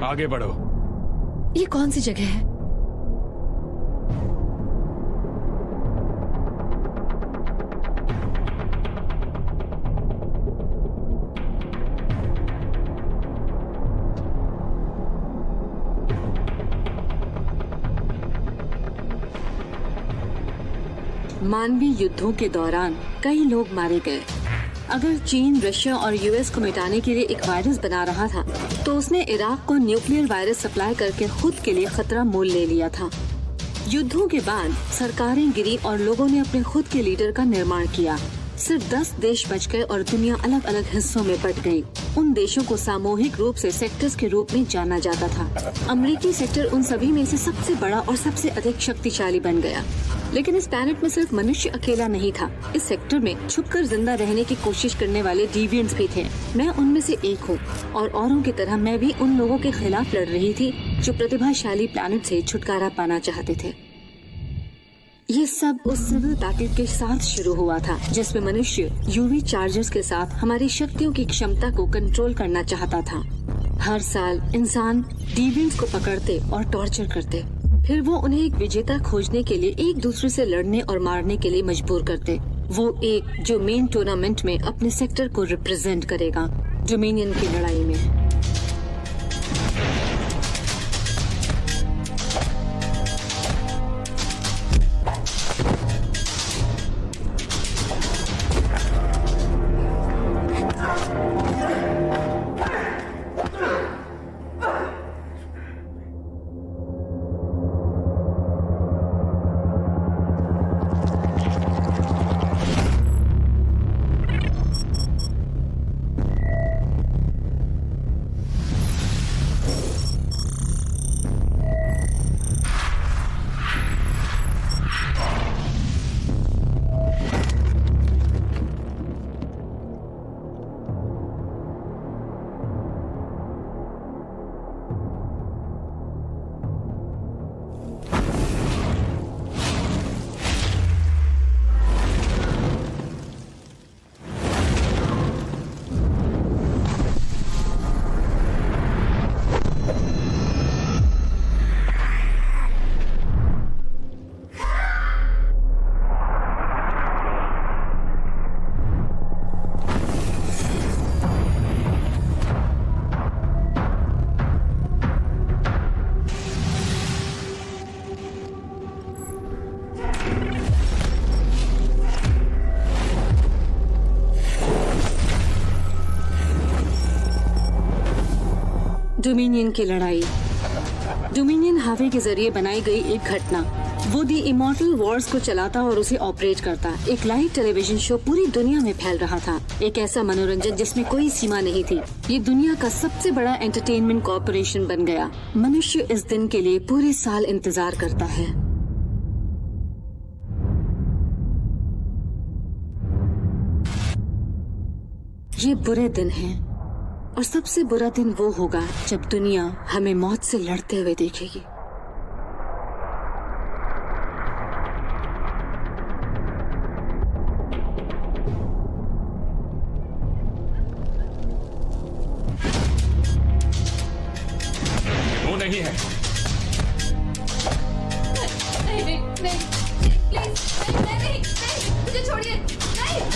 आगे बढ़ो। ये कौन सी जगह है? मानवीय युद्धों के दौरान कई लोग मारे गए। अगर चीन रशिया और यूएस को मिटाने के लिए एक वायरस बना रहा था तो उसने इराक को न्यूक्लियर वायरस सप्लाई करके खुद के लिए खतरा मोल ले लिया था। युद्धों के बाद सरकारें गिरी और लोगों ने अपने खुद के लीडर का निर्माण किया। सिर्फ 10 देश बच गए और दुनिया अलग अलग हिस्सों में बट गई। उन देशों को सामूहिक रूप से सेक्टर्स के रूप में जाना जाता था। अमेरिकी सेक्टर उन सभी में से सबसे बड़ा और सबसे अधिक शक्तिशाली बन गया। लेकिन इस प्लैनेट में सिर्फ मनुष्य अकेला नहीं था। इस सेक्टर में छुपकर जिंदा रहने की कोशिश करने वाले डिविएंट्स भी थे। मैं उनमें से एक हूँ और औरों की तरह मैं भी उन लोगों के खिलाफ लड़ रही थी जो प्रतिभाशाली प्लैनेट से छुटकारा पाना चाहते थे। ये सब उस सिविल बैटल के साथ शुरू हुआ था जिसमें मनुष्य यूवी चार्जर्स के साथ हमारी शक्तियों की क्षमता को कंट्रोल करना चाहता था। हर साल इंसान डिविएंट्स को पकड़ते और टॉर्चर करते, फिर वो उन्हें एक विजेता खोजने के लिए एक दूसरे से लड़ने और मारने के लिए मजबूर करते। वो एक जो मेन टूर्नामेंट में अपने सेक्टर को रिप्रेजेंट करेगा, डोमिनियन की लड़ाई में। डोमिनियन की लड़ाई। डोमिनियन हावे के जरिए बनाई गई एक घटना। वो दी इमॉर्टल वॉर्स को चलाता और उसे ऑपरेट करता। एक लाइव टेलीविजन शो पूरी दुनिया में फैल रहा था। एक ऐसा मनोरंजन जिसमें कोई सीमा नहीं थी। ये दुनिया का सबसे बड़ा एंटरटेनमेंट कॉर्पोरेशन बन गया। मनुष्य इस दिन के लिए पूरे साल इंतजार करता है। ये बुरे दिन हैं और सबसे बुरा दिन वो होगा जब दुनिया हमें मौत से लड़ते हुए देखेगी। वो नहीं है। नहीं नहीं नहीं, प्लीज नहीं नहीं नहीं, मुझे छोड़िए, नहीं।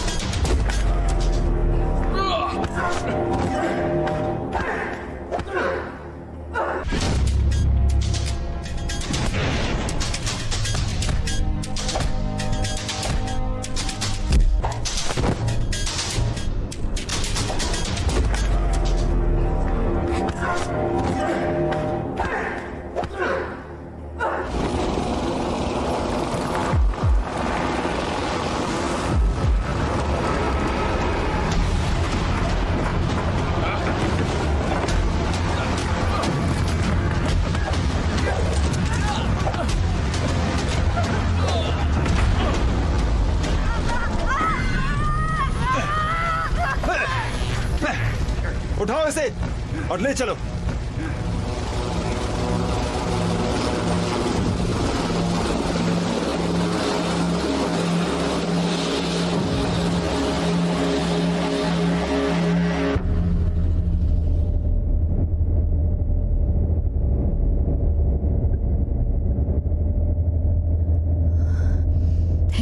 उठाओ इसे और ले चलो।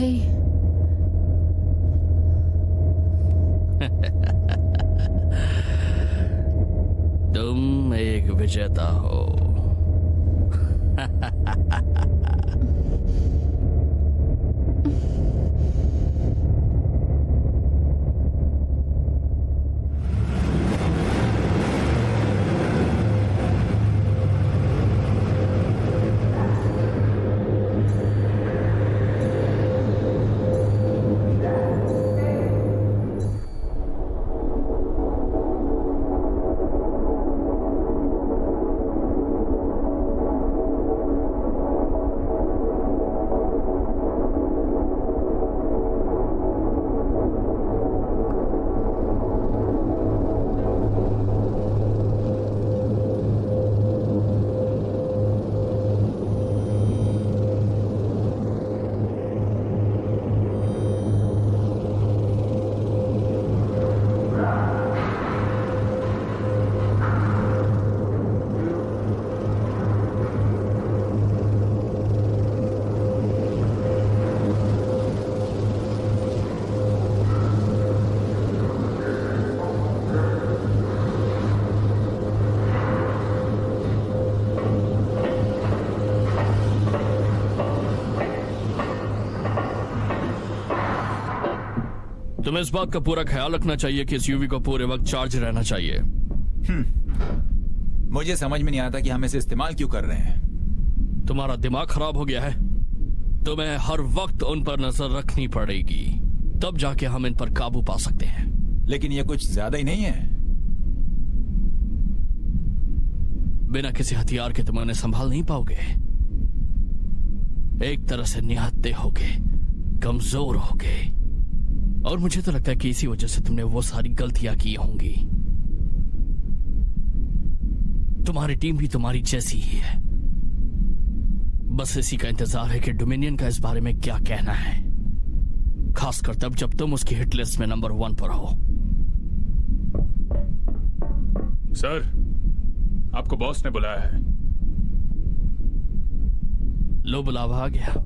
Hey. तुम एक विजेता हो। तुम्हें इस बात का पूरा ख्याल रखना चाहिए कि इस यूवी को पूरे वक्त चार्ज रहना चाहिए। मुझे समझ में नहीं आता कि हम इसे इस्तेमाल क्यों कर रहे हैं। तुम्हारा दिमाग खराब हो गया है। तुम्हें हर वक्त उन पर नजर रखनी पड़ेगी, तब जाके हम इन पर काबू पा सकते हैं। लेकिन ये कुछ ज्यादा ही नहीं है। बिना किसी हथियार के तुम उन्हें संभाल नहीं पाओगे। एक तरह से निहत्थे होगे, कमजोर होगे, और मुझे तो लगता है कि इसी वजह से तुमने वो सारी गलतियां की होंगी। तुम्हारी टीम भी तुम्हारी जैसी ही है। बस इसी का इंतजार है कि डोमिनियन का इस बारे में क्या कहना है, खासकर तब जब तुम उसकी हिट लिस्ट में नंबर 1 पर हो। सर, आपको बॉस ने बुलाया है। लो, बुलावा आ गया।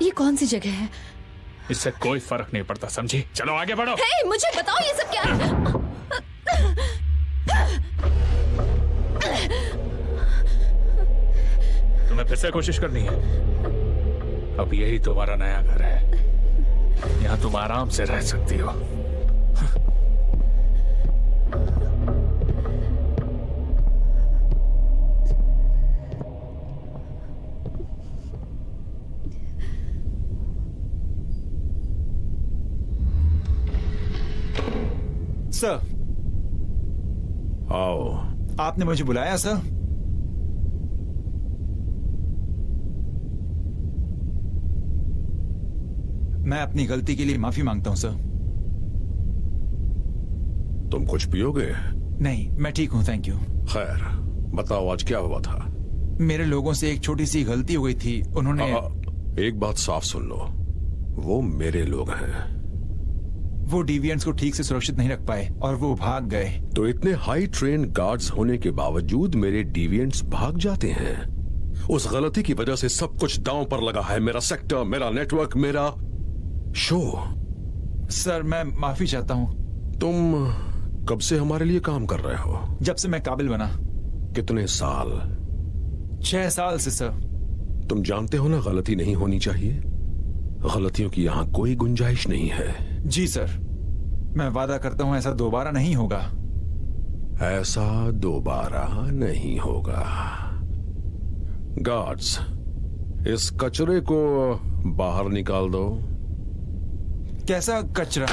ये कौन सी जगह है? इससे कोई फर्क नहीं पड़ता, समझी? चलो आगे बढ़ो। हे, मुझे बताओ ये सब क्या है? तुम्हें फिर से कोशिश करनी है? अब यही तुम्हारा नया घर है, यहाँ तुम आराम से रह सकती हो। सर, आओ। आपने मुझे बुलाया सर? मैं अपनी गलती के लिए माफी मांगता हूं सर। तुम कुछ पियोगे? नहीं, मैं ठीक हूं, थैंक यू। खैर, बताओ आज क्या हुआ था? मेरे लोगों से एक छोटी सी गलती हो गई थी। उन्होंने एक बात साफ सुन लो, वो मेरे लोग हैं। वो डिविएंट्स को ठीक से सुरक्षित नहीं रख पाए और वो भाग गए। तो इतने हाई ट्रेन गार्ड्स होने के बावजूद मेरे डिविएंट्स भाग जाते हैं। उस गलती की वजह से सब कुछ दांव पर लगा है। मेरा सेक्टर, मेरा नेटवर्क, मेरा शो। सर, मैं माफी चाहता हूं। तुम कब से हमारे लिए काम कर रहे हो? जब से मैं काबिल बना। कितने साल? 6 साल से सर। तुम जानते हो ना, गलती नहीं होनी चाहिए। गलतियों की यहां कोई गुंजाइश नहीं है। जी सर, मैं वादा करता हूं ऐसा दोबारा नहीं होगा। ऐसा दोबारा नहीं होगा। गार्ड्स, इस कचरे को बाहर निकाल दो। कैसा कचरा?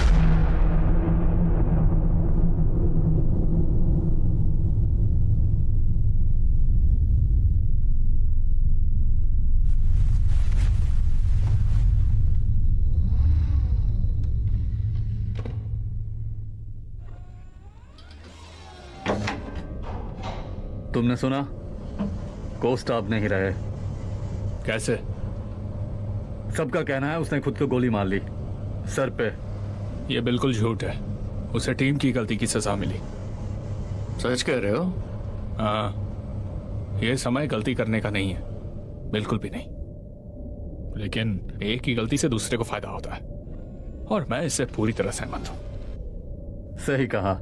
तुमने सुना? कोस्ट आप नहीं रहे। कैसे? सबका कहना है उसने खुद को गोली मार ली, सर पे। ये बिल्कुल झूठ है। उसे टीम की गलती की सजा मिली। सच कह रहे हो? हाँ, ये समय गलती करने का नहीं है, बिल्कुल भी नहीं। लेकिन एक की गलती से दूसरे को फायदा होता है, और मैं इससे पूरी तरह सहमत हूं। सही कहा।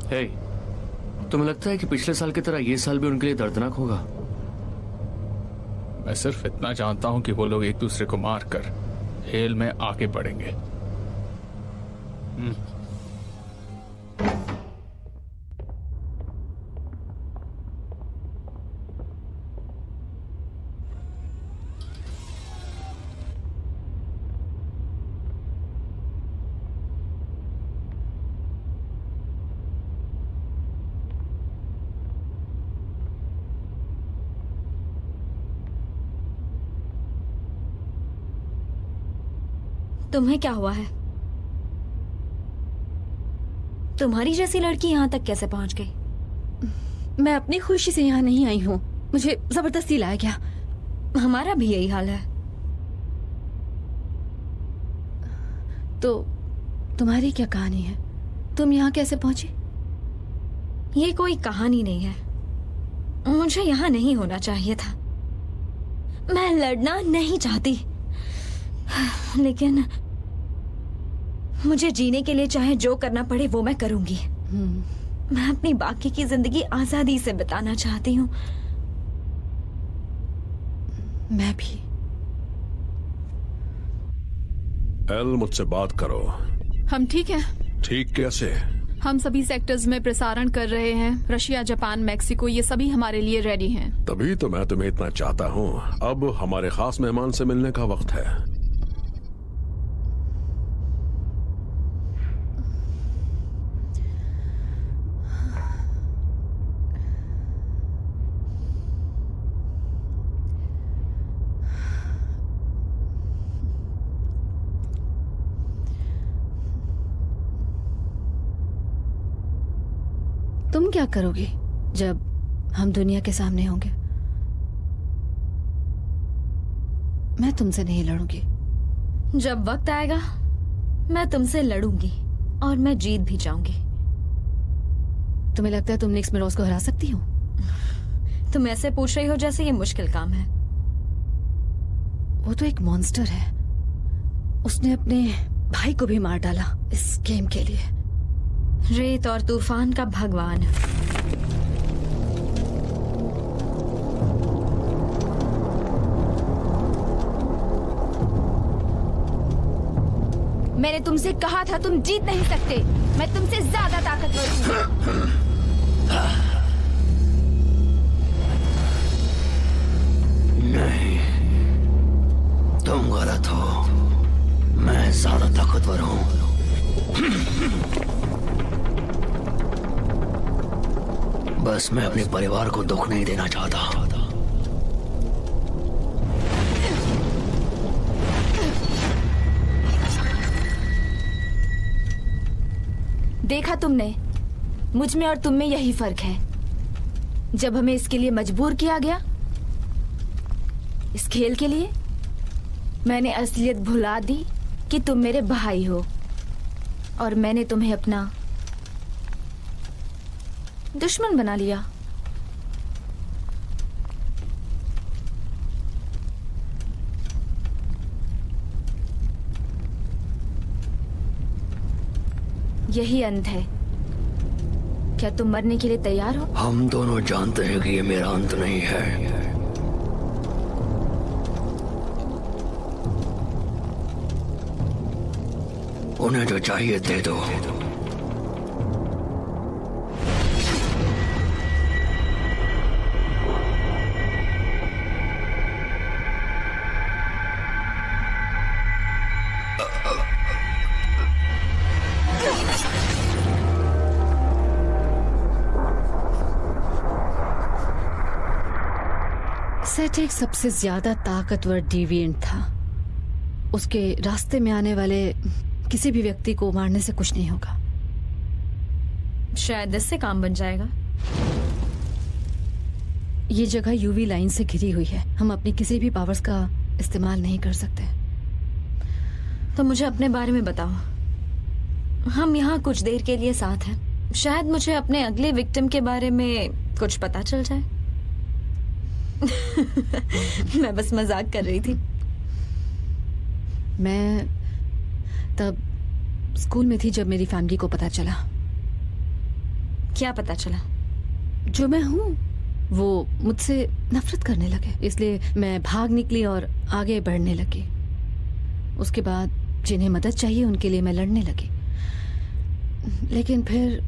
हे, तुम्हें लगता है कि पिछले साल की तरह ये साल भी उनके लिए दर्दनाक होगा? मैं सिर्फ इतना जानता हूं कि वो लोग एक दूसरे को मारकर खेल में आगे बढ़ेंगे। तुम्हें क्या हुआ है? तुम्हारी जैसी लड़की यहाँ तक कैसे पहुँच गई? मैं अपनी खुशी से यहाँ नहीं आई हूँ, मुझे जबरदस्ती लाया गया। हमारा भी यही हाल है। तो तुम्हारी क्या कहानी है? तुम यहाँ कैसे पहुंची? ये कोई कहानी नहीं है। मुझे यहाँ नहीं होना चाहिए था। मैं लड़ना नहीं चाहती, लेकिन मुझे जीने के लिए चाहे जो करना पड़े वो मैं करूंगी। मैं अपनी बाकी की जिंदगी आजादी से बिताना चाहती हूँ। मैं भी। एल, मुझसे बात करो। हम ठीक हैं। ठीक कैसे? हम सभी सेक्टर्स में प्रसारण कर रहे हैं। रशिया, जापान, मैक्सिको, ये सभी हमारे लिए रेडी हैं। तभी तो मैं तुम्हें इतना चाहता हूँ। अब हमारे खास मेहमान से मिलने का वक्त है। तुम क्या करोगी जब हम दुनिया के सामने होंगे? मैं तुमसे नहीं लड़ूंगी। जब वक्त आएगा मैं तुमसे लड़ूंगी और मैं जीत भी जाऊंगी। तुम्हें लगता है तुम निक्स मेरोज को हरा सकती हो? तुम ऐसे पूछ रही हो जैसे ये मुश्किल काम है। वो तो एक मॉन्स्टर है। उसने अपने भाई को भी मार डाला इस गेम के लिए। रेत और तूफान का भगवान। मैंने तुमसे कहा था तुम जीत नहीं सकते। मैं तुमसे ज्यादा ताकतवर हूँ। नहीं, तुम गलत हो, मैं ज्यादा ताकतवर हूं। बस मैं अपने परिवार को दुख नहीं देना चाहता। देखा तुमने, मुझ में और तुम में यही फर्क है। जब हमें इसके लिए मजबूर किया गया, इस खेल के लिए, मैंने असलियत भुला दी कि तुम मेरे भाई हो और मैंने तुम्हें अपना दुश्मन बना लिया। यही अंत है। क्या तुम मरने के लिए तैयार हो? हम दोनों जानते हैं कि ये मेरा अंत नहीं है। उन्हें जो चाहिए दे दो। सेट एक सबसे ज्यादा ताकतवर डिविएंट था। उसके रास्ते में आने वाले किसी भी व्यक्ति को मारने से कुछ नहीं होगा। शायद इससे काम बन जाएगा। ये जगह यूवी लाइन से घिरी हुई है। हम अपनी किसी भी पावर्स का इस्तेमाल नहीं कर सकते। तो मुझे अपने बारे में बताओ। हम यहाँ कुछ देर के लिए साथ हैं। शायद मुझे अपने अगले विक्टिम के बारे में कुछ पता चल जाए। मैं बस मजाक कर रही थी। मैं तब स्कूल में थी जब मेरी फैमिली को पता चला। क्या पता चला? जो मैं हूँ वो मुझसे नफरत करने लगे। इसलिए मैं भाग निकली और आगे बढ़ने लगी। उसके बाद जिन्हें मदद चाहिए उनके लिए मैं लड़ने लगी। लेकिन फिर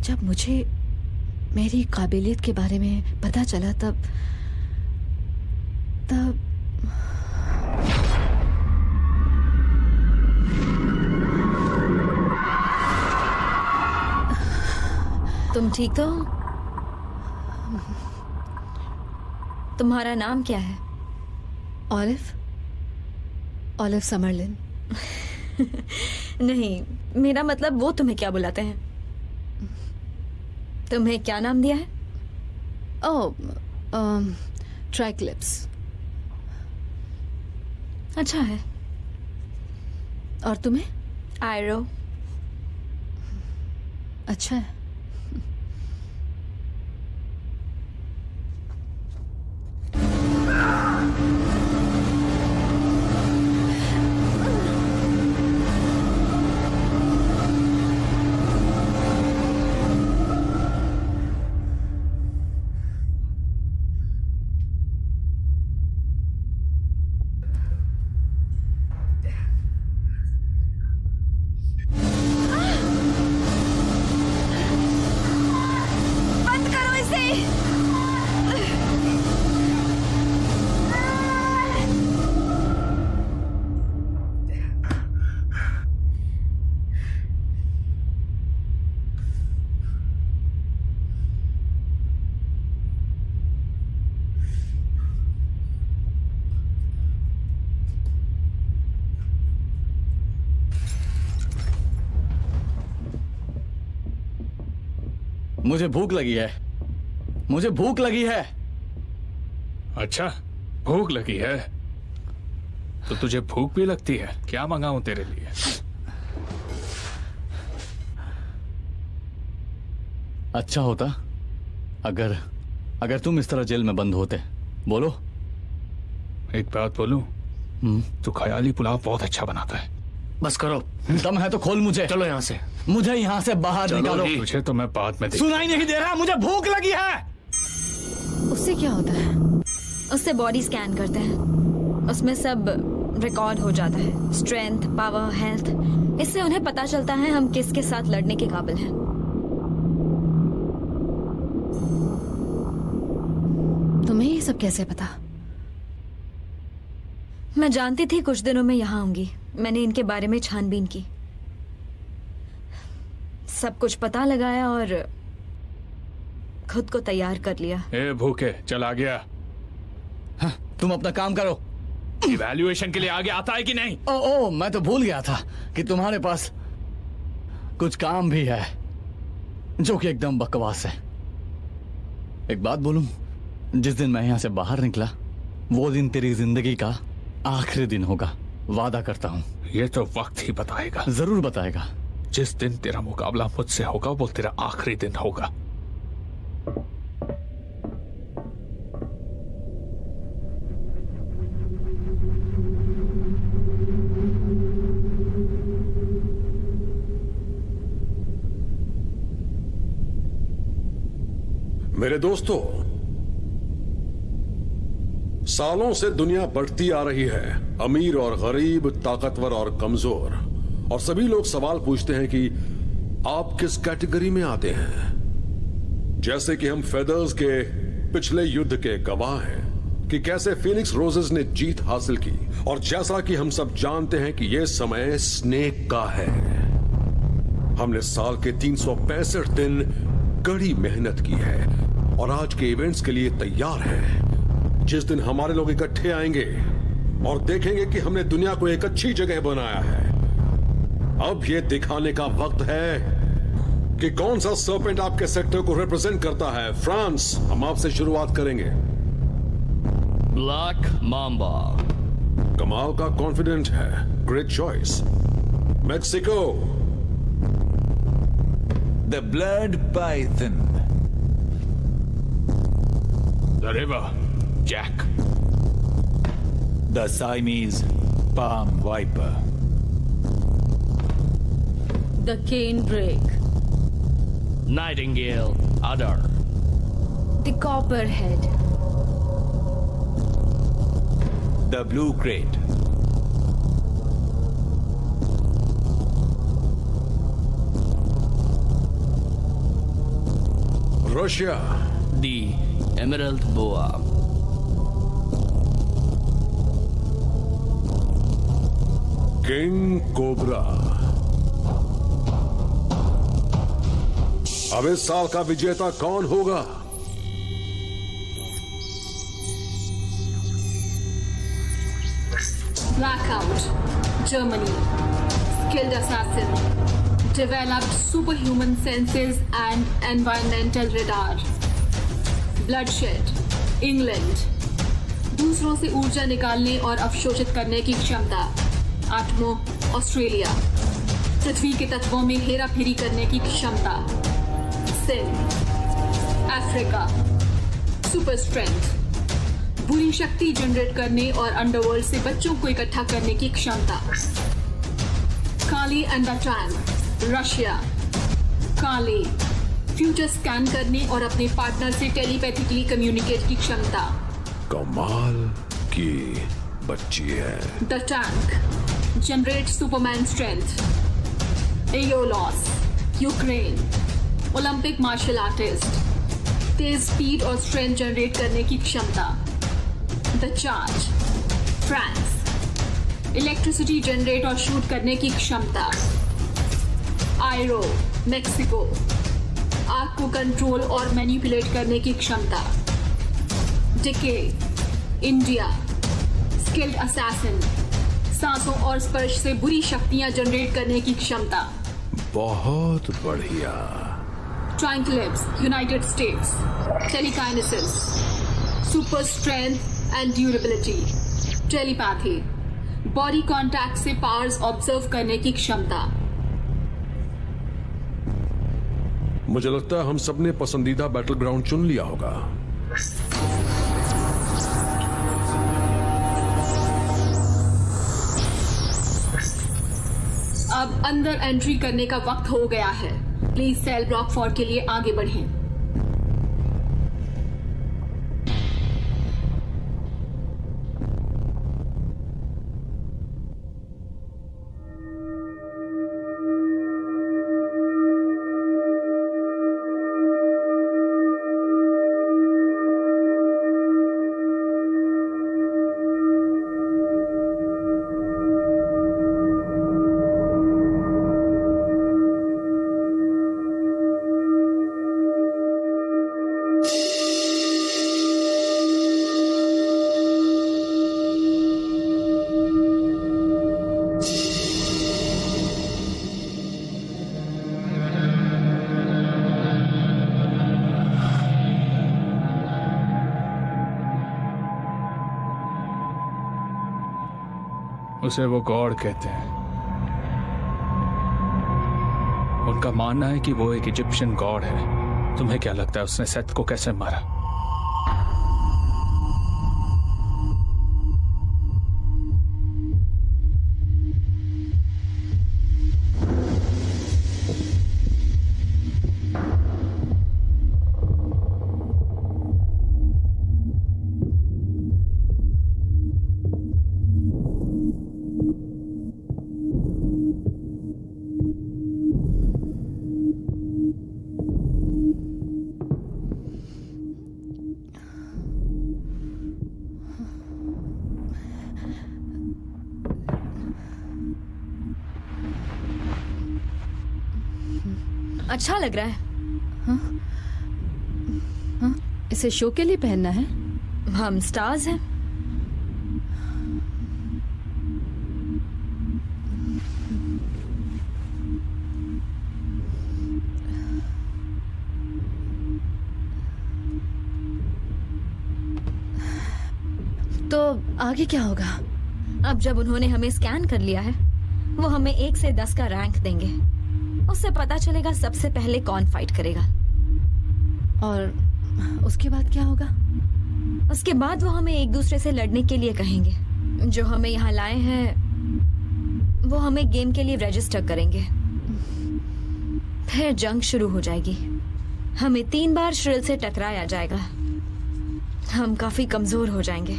जब मुझे मेरी काबिलियत के बारे में पता चला तब तुम ठीक तो हो? तुम्हारा नाम क्या है? ऑलिव समरलिन। नहीं, मेरा मतलब वो तुम्हें क्या बुलाते हैं? तुम्हें क्या नाम दिया है? ट्राइक्लिप्स। अच्छा है। और तुम्हें? आयरो। अच्छा है। मुझे भूख लगी है। मुझे भूख लगी है। अच्छा, भूख लगी है तो तुझे भूख भी लगती है? क्या मंगाऊं तेरे लिए? अच्छा होता अगर तुम इस तरह जेल में बंद होते। बोलो। एक बात बोलूं? तू ख्याली पुलाव बहुत अच्छा बनाता है। बस करो। दम है तो खोल मुझे। चलो यहाँ से। मुझे यहाँ से बाहर निकालो। तुझे तो मैं बाद में सुनाई नहीं दे रहा? मुझे भूख लगी है। उससे क्या होता है? उससे बॉडी स्कैन करते हैं। उसमें सब रिकॉर्ड हो जाता है। Strength, power, health. इससे उन्हें पता चलता है हम किसके साथ लड़ने के काबिल हैं। तुम्हें ये सब कैसे पता? मैं जानती थी कुछ दिनों में यहाँ आऊंगी। मैंने इनके बारे में छानबीन की, सब कुछ पता लगाया और खुद को तैयार कर लिया। ए भूखे, चल आ गया। हाँ, तुम अपना काम करो। इवैल्यूएशन के लिए आगे आता है कि नहीं? ओ, मैं तो भूल गया था कि तुम्हारे पास कुछ काम भी है जो कि एकदम बकवास है। एक बात बोलूं, जिस दिन मैं यहां से बाहर निकला वो दिन तेरी जिंदगी का आखिरी दिन होगा, वादा करता हूं। ये तो वक्त ही बताएगा। जरूर बताएगा। जिस दिन तेरा मुकाबला मुझसे होगा वो तेरा आखिरी दिन होगा। मेरे दोस्तों, सालों से दुनिया बढ़ती आ रही है, अमीर और गरीब, ताकतवर और कमजोर, और सभी लोग सवाल पूछते हैं कि आप किस कैटेगरी में आते हैं। जैसे कि हम फेदर्स के पिछले युद्ध के गवाह हैं कि कैसे फीनिक्स रोजेस ने जीत हासिल की, और जैसा कि हम सब जानते हैं कि यह समय स्नेक का है। हमने साल के 365 दिन कड़ी मेहनत की है और आज के इवेंट्स के लिए तैयार है, जिस दिन हमारे लोग इकट्ठे आएंगे और देखेंगे कि हमने दुनिया को एक अच्छी जगह बनाया है। अब यह दिखाने का वक्त है कि कौन सा सर्पेंट आपके सेक्टर को रिप्रेजेंट करता है। फ्रांस, हम आपसे शुरुआत करेंगे। Black Mamba. कमाल का कॉन्फिडेंट है, great choice. Mexico. The Blood Python. The River, Jack. The Siamese Palm Viper. The Canebrake. Nightingale, Udder. The Copperhead. The Blue Crate. Russia. The Emerald Boa. King cobra. अब इस साल का विजेता कौन होगा? Blackout, Germany. Skilled assassin. Developed superhuman senses and environmental radar. Bloodshed, England. दूसरों से ऊर्जा निकालने और अवशोषित करने की क्षमता। आटमो, ऑस्ट्रेलिया। पृथ्वी के तत्वों में हेरा फेरी करने की क्षमता। सिन, अफ्रीका। सुपर स्ट्रेंथ, बुरी शक्ति जनरेट करने और अंडरवर्ल्ड से बच्चों को इकट्ठा करने की क्षमता। Kali and the tank, Russia. Kali, future scan करने और अपने पार्टनर से टेलीपैथिकली कम्युनिकेट की क्षमता। कमाल की बच्ची है। The tank, generate Superman strength. Aeolus, Ukraine. Olympic martial artist, तेज स्पीड और स्ट्रेंथ जनरेट करने की क्षमता। The charge, France. Electricity generate और शूट करने की क्षमता। Aero, Mexico. आग को कंट्रोल और मैनिपुलेट करने की क्षमता। Decay, India. स्किल्ड असैसिन, सांसों और स्पर्श से बुरी शक्तियां जनरेट करने की क्षमता। बहुत बढ़िया। ट्राइंक्लिप्स, United States. Telekinesis, super strength and durability. Telepathy, body contact से पावर्स ऑब्जर्व करने की क्षमता। मुझे लगता है हम सबने पसंदीदा बैटल ग्राउंड चुन लिया होगा। अब अंदर एंट्री करने का वक्त हो गया है। प्लीज सेल ब्लॉक 4 के लिए आगे बढ़ें। उसे वो गॉड कहते हैं। उनका मानना है कि वो एक इजिप्शियन गॉड है। तुम्हें क्या लगता है उसने सेथ को कैसे मारा? अच्छा लग रहा है। हाँ? इसे शो के लिए पहनना है? हम स्टार्स हैं। तो आगे क्या होगा? अब जब उन्होंने हमें स्कैन कर लिया है, वो हमें 1 से 10 का रैंक देंगे। उससे पता चलेगा सबसे पहले कौन फाइट करेगा। और उसके बाद क्या होगा? उसके बाद वो हमें एक दूसरे से लड़ने के लिए कहेंगे। जो हमें यहाँ लाए हैं वो हमें गेम के लिए रजिस्टर करेंगे। फिर जंग शुरू हो जाएगी। हमें 3 बार श्रिल से टकराया जाएगा। हम काफी कमजोर हो जाएंगे।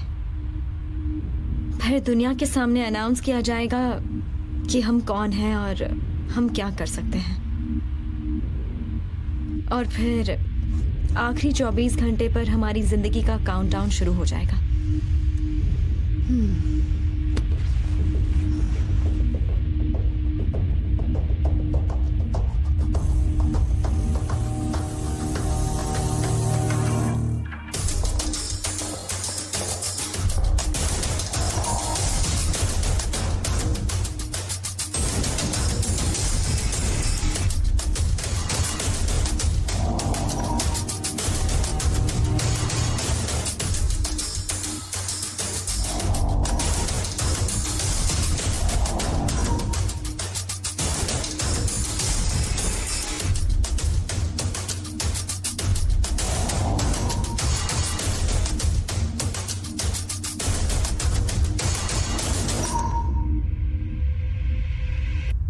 फिर दुनिया के सामने अनाउंस किया जाएगा कि हम कौन हैं और हम क्या कर सकते हैं। और फिर आखिरी 24 घंटे पर हमारी जिंदगी का काउंटडाउन शुरू हो जाएगा।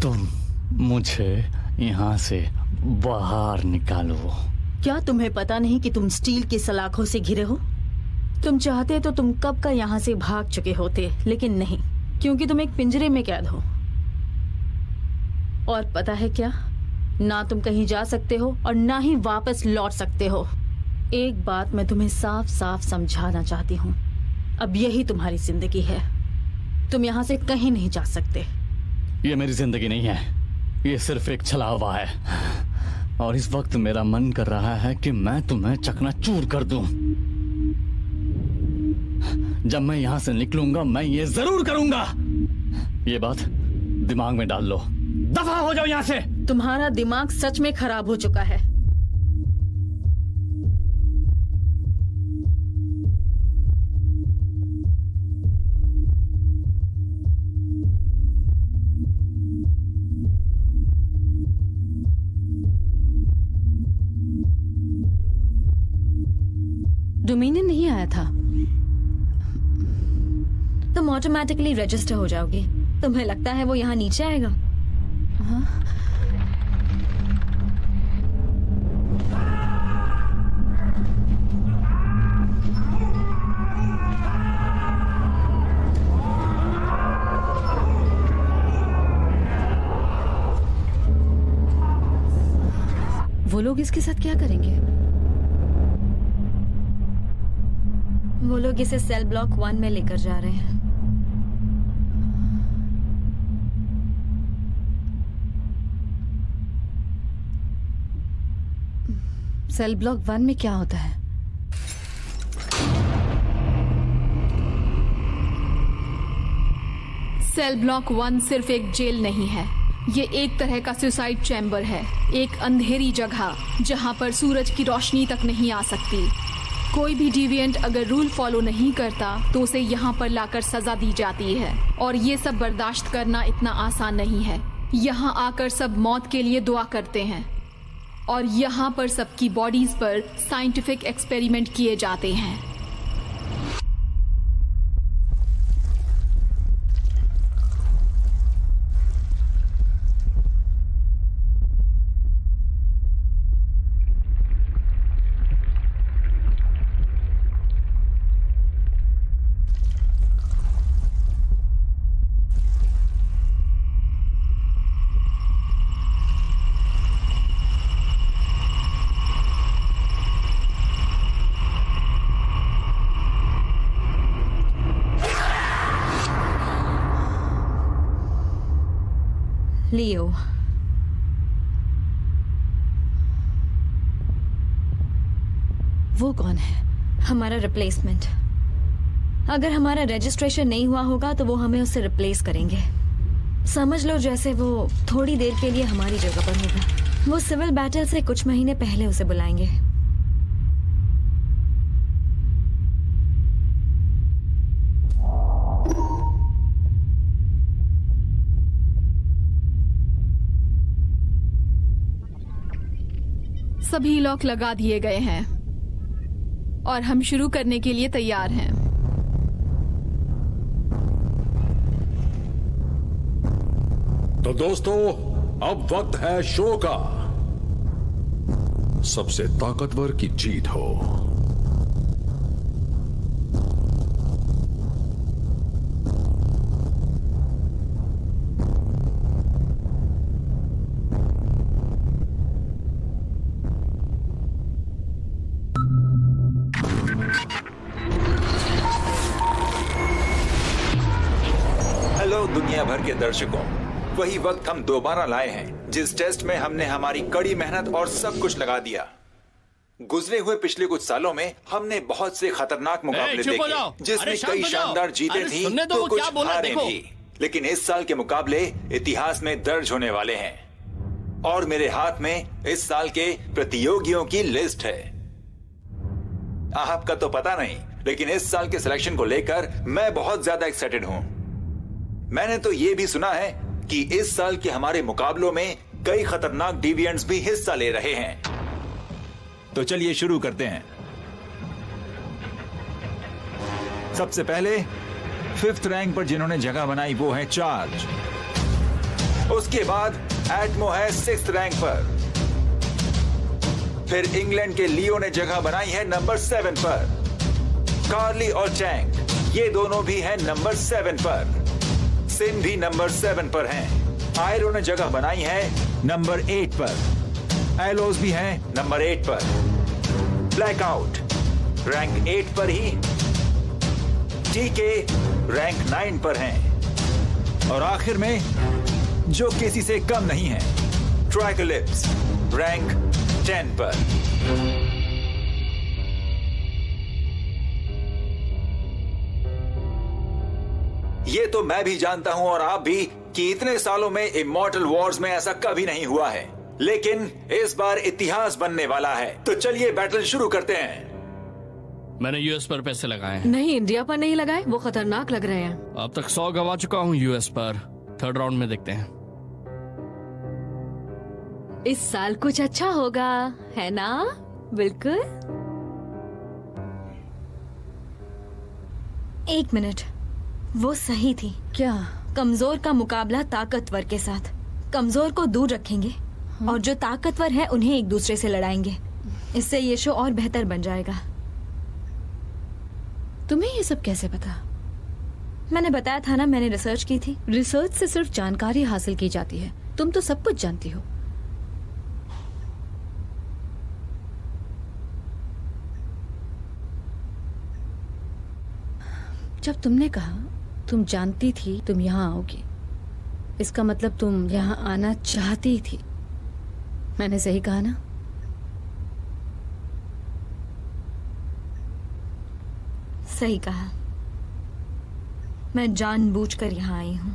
तुम मुझे यहाँ से बाहर निकालो। क्या तुम्हें पता नहीं कि तुम स्टील की सलाखों से घिरे हो? तुम चाहते तो तुम कब का यहाँ से भाग चुके होते, लेकिन नहीं, क्योंकि तुम एक पिंजरे में कैद हो। और पता है क्या, ना तुम कहीं जा सकते हो और ना ही वापस लौट सकते हो। एक बात मैं तुम्हें साफ साफ समझाना चाहती हूँ, अब यही तुम्हारी जिंदगी है। तुम यहाँ से कहीं नहीं जा सकते। ये मेरी जिंदगी नहीं है, ये सिर्फ एक छलावा है। और इस वक्त मेरा मन कर रहा है कि मैं तुम्हें चकनाचूर कर दूं। जब मैं यहां से निकलूंगा मैं ये जरूर करूंगा। ये बात दिमाग में डाल लो। दफा हो जाओ यहां से। तुम्हारा दिमाग सच में खराब हो चुका है। डोमिनियन नहीं आया था। तुम ऑटोमेटिकली रजिस्टर हो जाओगे। तुम्हें लगता है वो यहाँ नीचे आएगा? हाँ? वो लोग इसके साथ क्या करेंगे? वो लोग इसे सेल ब्लॉक 1 में लेकर जा रहे हैं। सेल ब्लॉक 1 में क्या होता है? सेल ब्लॉक 1 सिर्फ एक जेल नहीं है, ये एक तरह का सुसाइड चैम्बर है। एक अंधेरी जगह जहां पर सूरज की रोशनी तक नहीं आ सकती। कोई भी डिविएंट अगर रूल फॉलो नहीं करता तो उसे यहाँ पर लाकर सजा दी जाती है, और ये सब बर्दाश्त करना इतना आसान नहीं है। यहाँ आकर सब मौत के लिए दुआ करते हैं, और यहाँ पर सबकी बॉडीज पर साइंटिफिक एक्सपेरिमेंट किए जाते हैं। लियो, वो कौन है? हमारा रिप्लेसमेंट। अगर हमारा रजिस्ट्रेशन नहीं हुआ होगा तो वो हमें उससे रिप्लेस करेंगे। समझ लो जैसे वो थोड़ी देर के लिए हमारी जगह पर होगा। वो सिविल बैटल से कुछ महीने पहले उसे बुलाएंगे। सभी लॉक लगा दिए गए हैं और हम शुरू करने के लिए तैयार हैं। तो दोस्तों, अब वक्त है शो का। सबसे ताकतवर की जीत हो। हेलो दुनिया भर के दर्शकों, वही वक्त हम दोबारा लाए हैं जिस टेस्ट में हमने हमारी कड़ी मेहनत और सब कुछ लगा दिया। गुजरे हुए पिछले कुछ सालों में हमने बहुत से खतरनाक मुकाबले देखे जिसमें कई शानदार जीतें थी तो कुछ हारें भी, लेकिन इस साल के मुकाबले इतिहास में दर्ज होने वाले हैं। और मेरे हाथ में इस साल के प्रतियोगियों की लिस्ट है। आपका तो पता नहीं, लेकिन इस साल के सिलेक्शन को लेकर मैं बहुत ज्यादा एक्साइटेड हूं। मैंने तो ये भी सुना है कि इस साल के हमारे मुकाबलों में कई खतरनाक डिविएंट्स भी हिस्सा ले रहे हैं। तो चलिए शुरू करते हैं। सबसे पहले 5th रैंक पर जिन्होंने जगह बनाई वो है चार्ज। उसके बाद एटमो है 6th रैंक पर। फिर इंग्लैंड के लियो ने जगह बनाई है नंबर 7 पर। कार्ली और चैंग ये दोनों भी हैं नंबर 7 पर। सिन भी नंबर 7 पर हैं। आयरो ने जगह बनाई है नंबर 8 पर। एलोस भी हैं नंबर 8 पर। ब्लैकआउट रैंक 8 पर ही। टीके रैंक 9 पर हैं। और आखिर में जो किसी से कम नहीं है, ट्राइकोलिप्स रैंक 10 पर। ये तो मैं भी जानता हूं और आप भी कि इतने सालों में इमॉर्टल वॉर्स में ऐसा कभी नहीं हुआ है, लेकिन इस बार इतिहास बनने वाला है। तो चलिए बैटल शुरू करते हैं। मैंने यूएस पर पैसे लगाए। नहीं, इंडिया पर नहीं लगाए, वो खतरनाक लग रहे हैं। अब तक 100 गवा चुका हूँ यूएस पर। 3rd राउंड में देखते हैं। इस साल कुछ अच्छा होगा, है ना? बिल्कुल। 1 मिनट, वो सही थी। क्या? कमजोर का मुकाबला ताकतवर के साथ। कमजोर को दूर रखेंगे और जो ताकतवर है उन्हें एक दूसरे से लड़ाएंगे। इससे ये शो और बेहतर बन जाएगा। तुम्हें ये सब कैसे पता? मैंने बताया था ना, मैंने रिसर्च की थी। रिसर्च से सिर्फ जानकारी हासिल की जाती है। तुम तो सब कुछ जानती हो। जब तुमने कहा तुम जानती थी तुम यहाँ आओगी, इसका मतलब तुम यहाँ आना चाहती थी। मैंने सही कहा ना? सही कहा। मैं जानबूझकर यहाँ आई हूँ।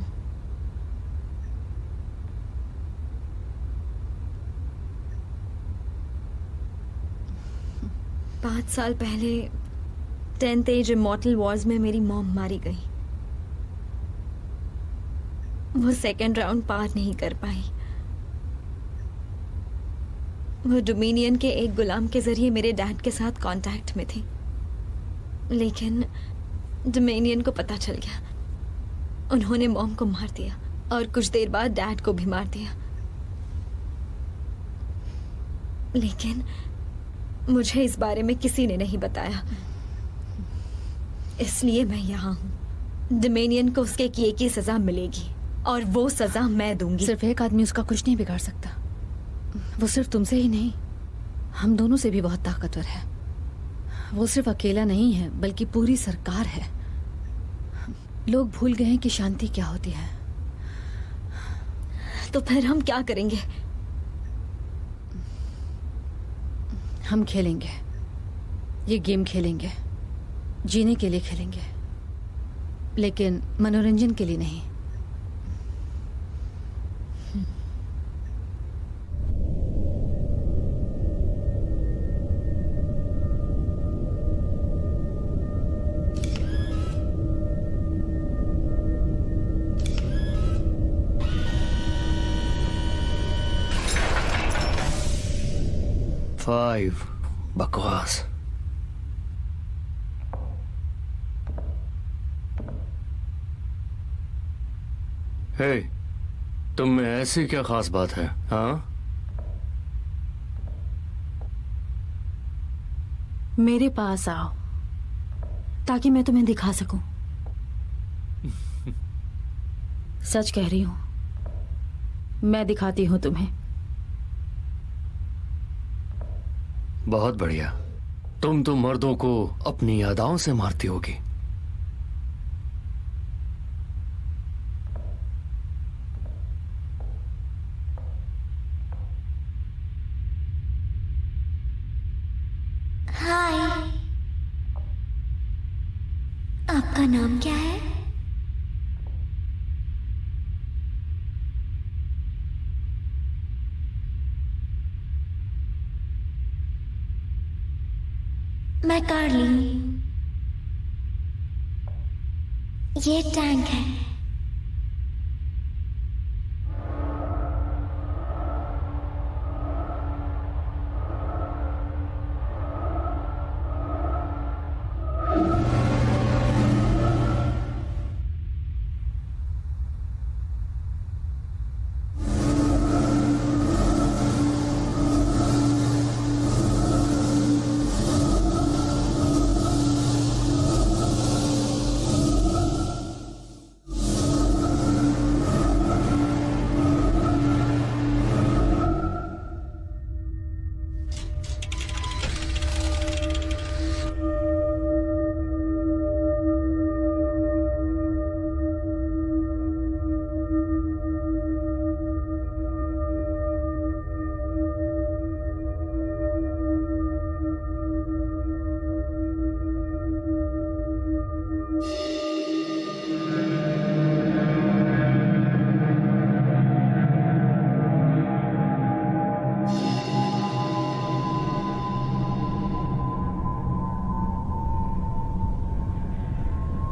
5 साल पहले 10th एज इमॉर्टल वॉर्स में मेरी मॉम मारी गई। वो सेकंड राउंड पार नहीं कर पाई। वो डोमिनियन के एक गुलाम के जरिए मेरे डैड के साथ कांटेक्ट में थी, लेकिन डोमिनियन को पता चल गया। उन्होंने मॉम को मार दिया और कुछ देर बाद डैड को भी मार दिया। लेकिन मुझे इस बारे में किसी ने नहीं बताया, इसलिए मैं यहाँ हूँ। डोमिनियन को उसके किए की सजा मिलेगी और वो सजा मैं दूंगी। सिर्फ एक आदमी उसका कुछ नहीं बिगाड़ सकता। वो सिर्फ तुमसे ही नहीं, हम दोनों से भी बहुत ताकतवर है। वो सिर्फ अकेला नहीं है, बल्कि पूरी सरकार है। लोग भूल गए हैं कि शांति क्या होती है। तो फिर हम क्या करेंगे? हम खेलेंगे, ये गेम खेलेंगे, जीने के लिए खेलेंगे, लेकिन मनोरंजन के लिए नहीं। फाइव बकवास। हे, तुम में ऐसी क्या खास बात है? हाँ, मेरे पास आओ ताकि मैं तुम्हें दिखा सकूं। सच कह रही हूं, मैं दिखाती हूं तुम्हें। बहुत बढ़िया। तुम तो मर्दों को अपनी यादाओं से मारती होगी। हाय, आपका नाम क्या है? मैं कार्ली। ये टैंक है।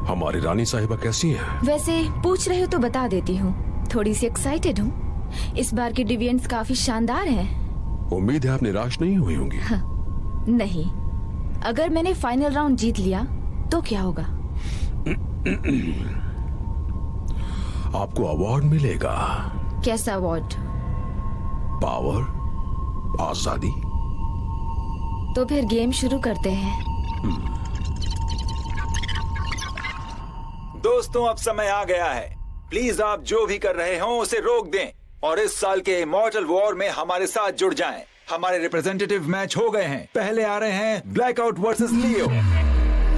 हमारी रानी साहिबा कैसी हैं? वैसे पूछ रहे हो तो बता देती हूँ, थोड़ी सी एक्साइटेड हूँ। इस बार के डिविडेंड्स काफी शानदार हैं। उम्मीद है आप निराश नहीं हुई होंगी। हाँ, नहीं, अगर मैंने फाइनल राउंड जीत लिया तो क्या होगा? आपको अवार्ड मिलेगा। कैसा अवार्ड? पावर, आजादी। तो फिर गेम शुरू करते हैं। दोस्तों, अब समय आ गया है। प्लीज आप जो भी कर रहे हो उसे रोक दें और इस साल के इमॉर्टल वॉर में हमारे साथ जुड़ जाएं। हमारे रिप्रेजेंटेटिव मैच हो गए हैं। पहले आ रहे हैं ब्लैकआउट वर्सेस लियो।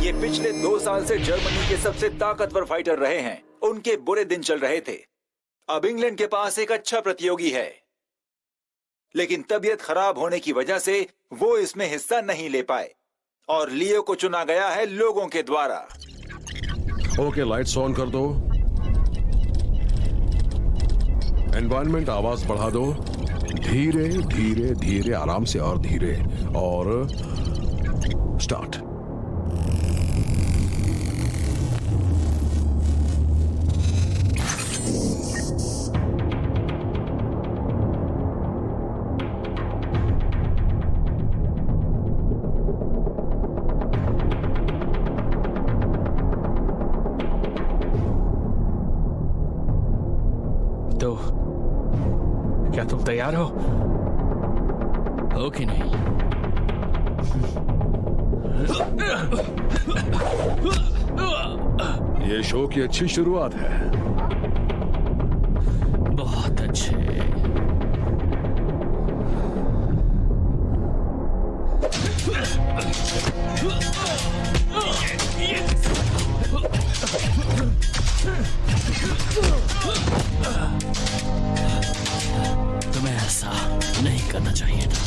ये पिछले 2 साल से जर्मनी के सबसे ताकतवर फाइटर रहे हैं। उनके बुरे दिन चल रहे थे। अब इंग्लैंड के पास एक अच्छा प्रतियोगी है, लेकिन तबीयत खराब होने की वजह से वो इसमें हिस्सा नहीं ले पाए और लियो को चुना गया है लोगों के द्वारा। ओके, लाइट्स ऑन कर दो। एनवायरनमेंट आवाज बढ़ा दो। धीरे धीरे धीरे, आराम से और धीरे। और स्टार्ट। तो क्या तुम तैयार हो? हो कि नहीं? ये शो की अच्छी शुरुआत है। बहुत अच्छे। तुम्हें ऐसा नहीं करना चाहिए था।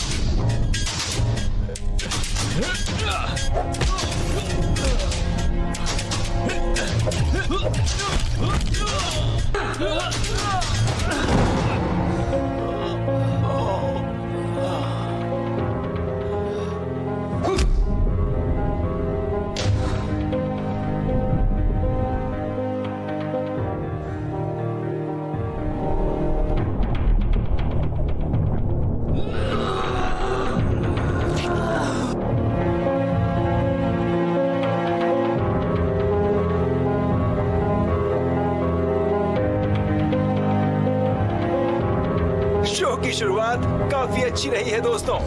शो की शुरुआत काफी अच्छी रही है दोस्तों।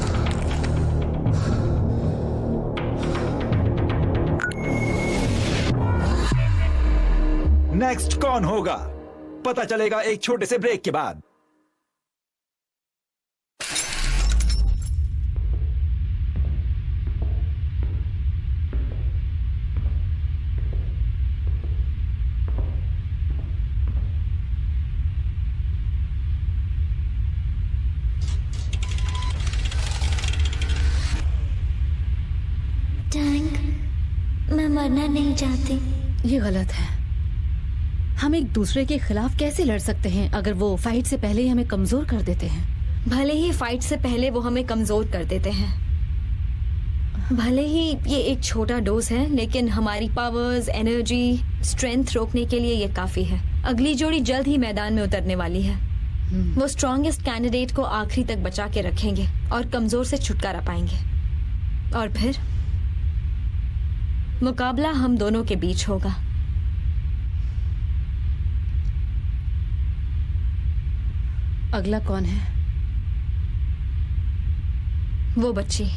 नेक्स्ट कौन होगा पता चलेगा एक छोटे से ब्रेक के बाद। टैंक, मैं मरना नहीं चाहती। ये गलत है। हम एक दूसरे के खिलाफ कैसे लड़ सकते हैं अगर वो फाइट से पहले ही हमें कमजोर कर देते हैं? भले ही फाइट से पहले वो हमें कमजोर कर देते हैं, भले ही ये एक छोटा डोज है, लेकिन हमारी पावर्स, एनर्जी, स्ट्रेंथ रोकने के लिए ये काफी है। अगली जोड़ी जल्द ही मैदान में उतरने वाली है। वो स्ट्रॉन्गेस्ट कैंडिडेट को आखिरी तक बचा के रखेंगे और कमजोर से छुटकारा पाएंगे, और फिर मुकाबला हम दोनों के बीच होगा। अगला कौन है? वो बच्ची।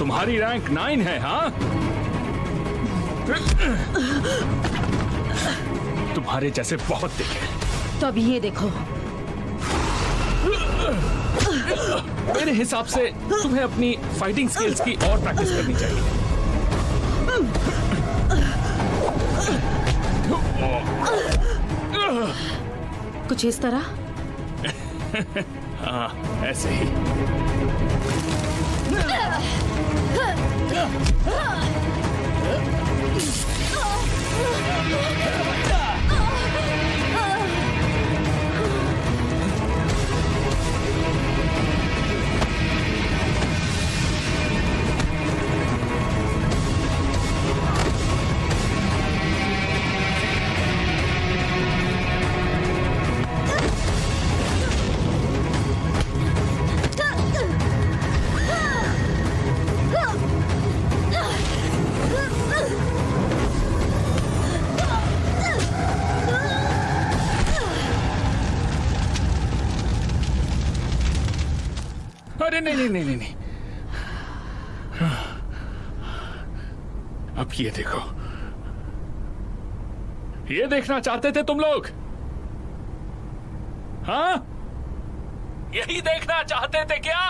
तुम्हारी रैंक 9 है, हाँ? तुम्हारे जैसे बहुत देखे। तो अब ये देखो। मेरे हिसाब से तुम्हें अपनी फाइटिंग स्किल्स की और प्रैक्टिस करनी चाहिए। कुछ इस तरह? हाँ, ऐसे ही। अरे नहीं। अब ये देखो, ये देखना चाहते थे तुम लोग, हाँ? यही देखना चाहते थे क्या?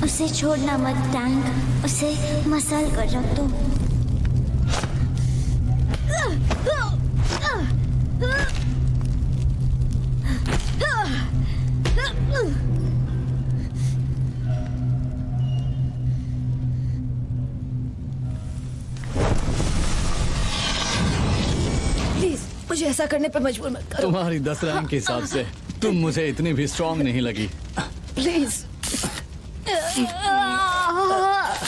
उसे छोड़ना मत टैंक, उसे मसल कर रख दो। प्लीज मुझे ऐसा करने पर मजबूर मत करो। तुम्हारी 10 रैंक के हिसाब से तुम मुझे इतनी भी स्ट्रांग नहीं लगी। प्लीज।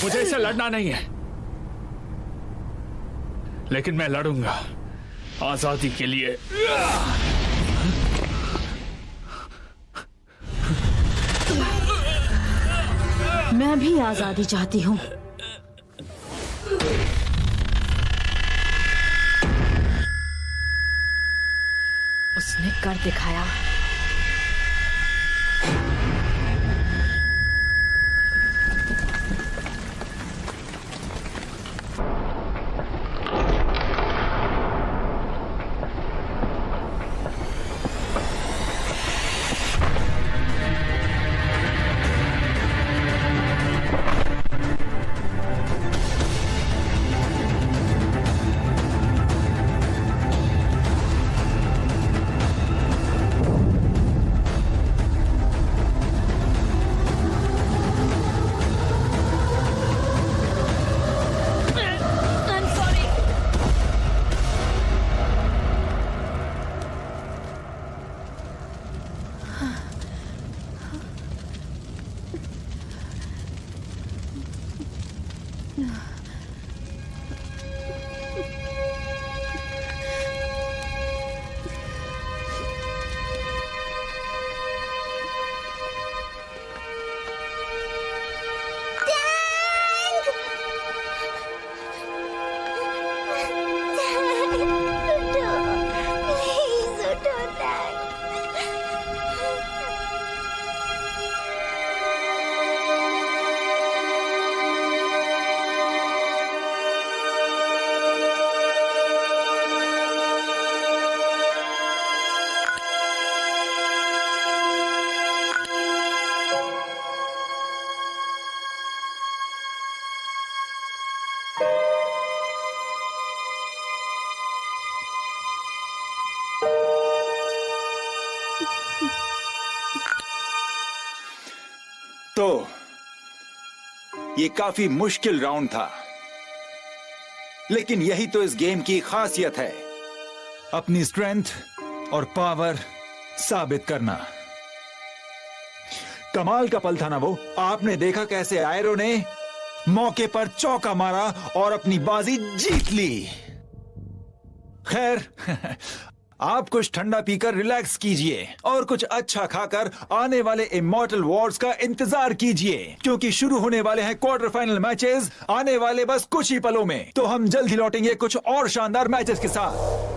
मुझे इससे लड़ना नहीं है, लेकिन मैं लड़ूंगा आजादी के लिए। मैं भी आजादी चाहती हूँ। उसने कर दिखाया। तो ये काफी मुश्किल राउंड था, लेकिन यही तो इस गेम की खासियत है। अपनी स्ट्रेंथ और पावर साबित करना। कमाल का पल था ना वो। आपने देखा कैसे आयरो ने मौके पर चौका मारा और अपनी बाजी जीत ली। खैर आप कुछ ठंडा पीकर रिलैक्स कीजिए और कुछ अच्छा खाकर आने वाले इमॉर्टल वॉर्स का इंतजार कीजिए, क्योंकि शुरू होने वाले हैं क्वार्टर फाइनल मैचेस आने वाले बस कुछ ही पलों में। तो हम जल्द ही लौटेंगे कुछ और शानदार मैचेस के साथ।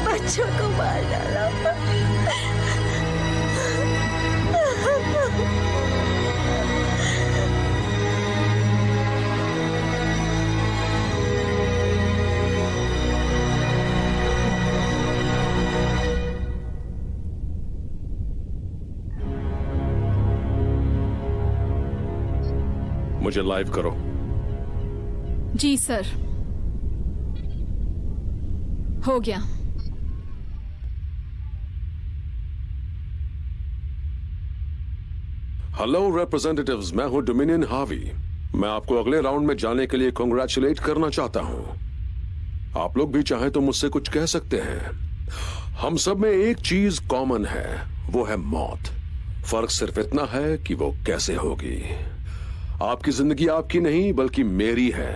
बच्चों को मार डाला। मुझे लाइव करो। जी सर, हो गया। हेलो रिप्रेजेंटेटिव्स, मैं हूं डोमिनियन हावी। मैं आपको अगले राउंड में जाने के लिए कांग्रेचुलेट करना चाहता हूं। आप लोग भी चाहें तो मुझसे कुछ कह सकते हैं। हम सब में एक चीज कॉमन है, वो है मौत। फर्क सिर्फ इतना है कि वो कैसे होगी। आपकी जिंदगी आपकी नहीं बल्कि मेरी है।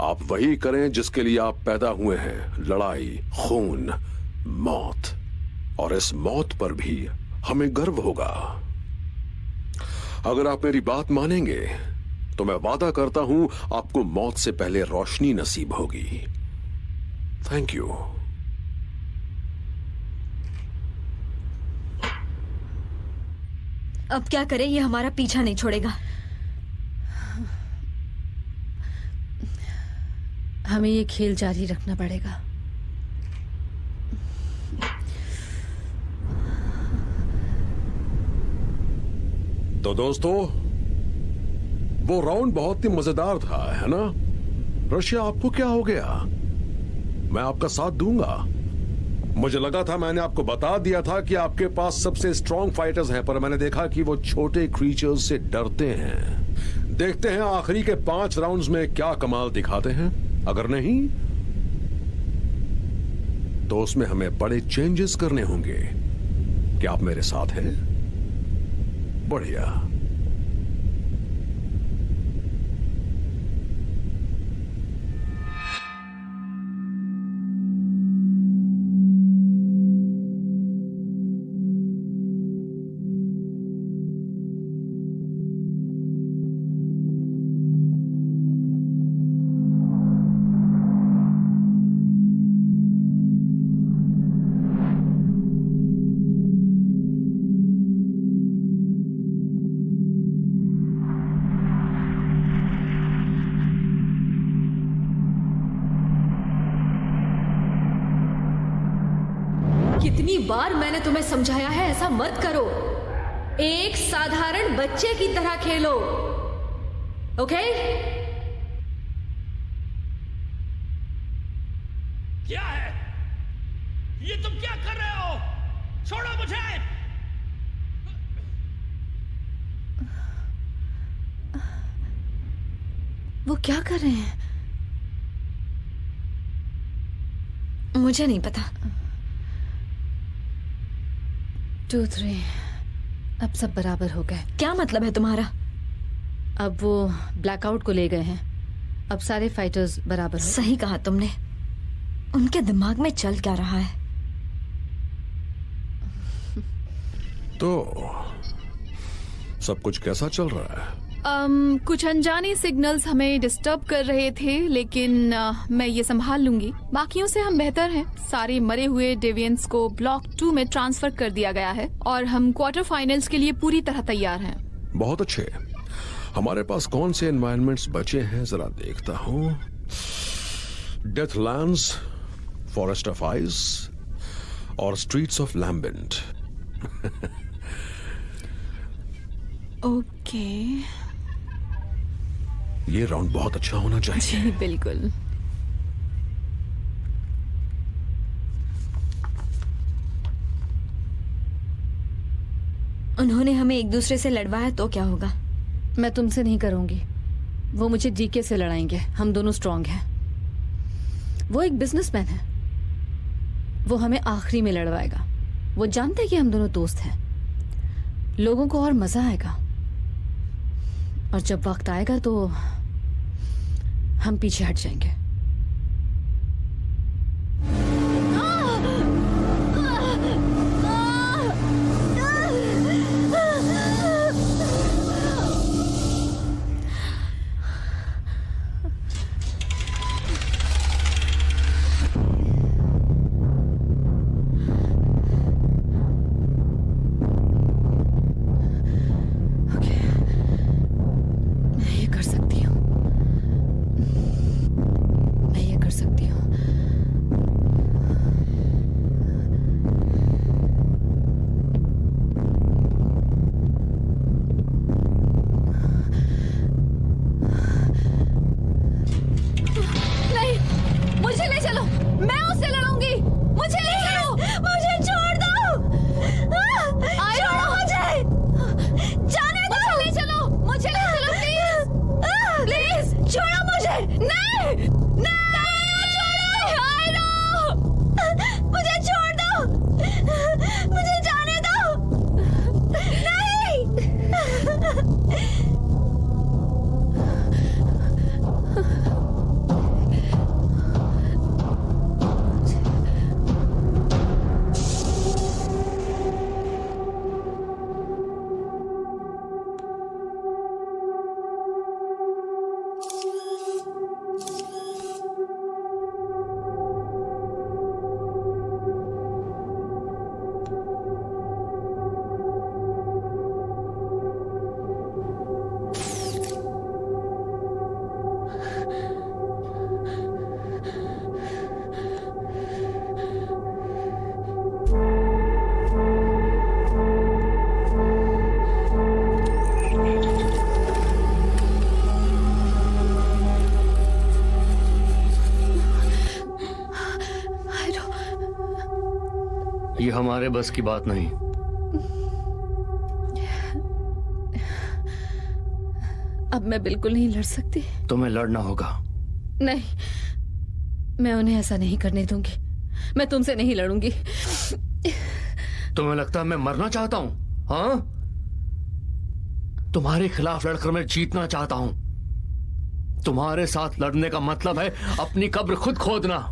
आप वही करें जिसके लिए आप पैदा हुए हैं। लड़ाई, खून, मौत, और इस मौत पर भी हमें गर्व होगा। अगर आप मेरी बात मानेंगे तो मैं वादा करता हूं आपको मौत से पहले रोशनी नसीब होगी। Thank you. अब क्या करें, ये हमारा पीछा नहीं छोड़ेगा। हमें ये खेल जारी रखना पड़ेगा। तो दोस्तों, वो राउंड बहुत ही मजेदार था, है ना? रशिया, आपको क्या हो गया? मैं आपका साथ दूंगा। मुझे लगा था, मैंने आपको बता दिया था कि आपके पास सबसे स्ट्रांग फाइटर्स हैं, पर मैंने देखा कि वो छोटे क्रीचर्स से डरते हैं। देखते हैं आखिरी के 5 राउंड्स में क्या कमाल दिखाते हैं। अगर नहीं तो उसमें हमें बड़े चेंजेस करने होंगे। क्या आप मेरे साथ हैं? बढ़िया। कितनी बार मैंने तुम्हें समझाया है ऐसा मत करो। एक साधारण बच्चे की तरह खेलो, ओके? क्या है ये? तुम क्या कर रहे हो? छोड़ो मुझे। वो क्या कर रहे हैं? मुझे नहीं पता। 2, 3 अब सब बराबर हो गए। क्या मतलब है तुम्हारा? अब वो ब्लैकआउट को ले गए हैं। अब सारे फाइटर्स बराबर हो। सही कहा तुमने। उनके दिमाग में चल क्या रहा है? तो सब कुछ कैसा चल रहा है? कुछ अनजाने सिग्नल्स हमें डिस्टर्ब कर रहे थे, लेकिन मैं ये संभाल लूंगी। बाकियों से हम बेहतर हैं। सारे मरे हुए डेवियंस को ब्लॉक 2 में ट्रांसफर कर दिया गया है और हम क्वार्टर फाइनल्स के लिए पूरी तरह तैयार हैं। बहुत अच्छे। हमारे पास कौन से एनवायरनमेंट्स बचे हैं जरा देखता हूँ। डेथलैंड्स, फॉरेस्ट ऑफ आइस और स्ट्रीट्स ऑफ लैम्बेंट। ओके। ये राउंड बहुत अच्छा होना चाहिए। जी बिल्कुल। उन्होंने हमें एक दूसरे से लड़वाया तो क्या होगा? मैं तुमसे नहीं करूंगी। वो मुझे जीके से लड़ाएंगे। हम दोनों स्ट्रांग हैं। वो एक बिजनेसमैन है। वो हमें आखिरी में लड़वाएगा। वो जानते हैं कि हम दोनों दोस्त हैं। लोगों को और मजा आएगा। और जब वक्त आएगा तो हम पीछे हट जाएंगे। ये हमारे बस की बात नहीं। अब मैं बिल्कुल नहीं लड़ सकती। तुम्हें लड़ना होगा। नहीं, मैं उन्हें ऐसा नहीं करने दूंगी। मैं तुमसे नहीं लड़ूंगी। तुम्हें लगता है मैं मरना चाहता हूं? हाँ, तुम्हारे खिलाफ लड़कर मैं जीतना चाहता हूं। तुम्हारे साथ लड़ने का मतलब है अपनी कब्र खुद खोदना।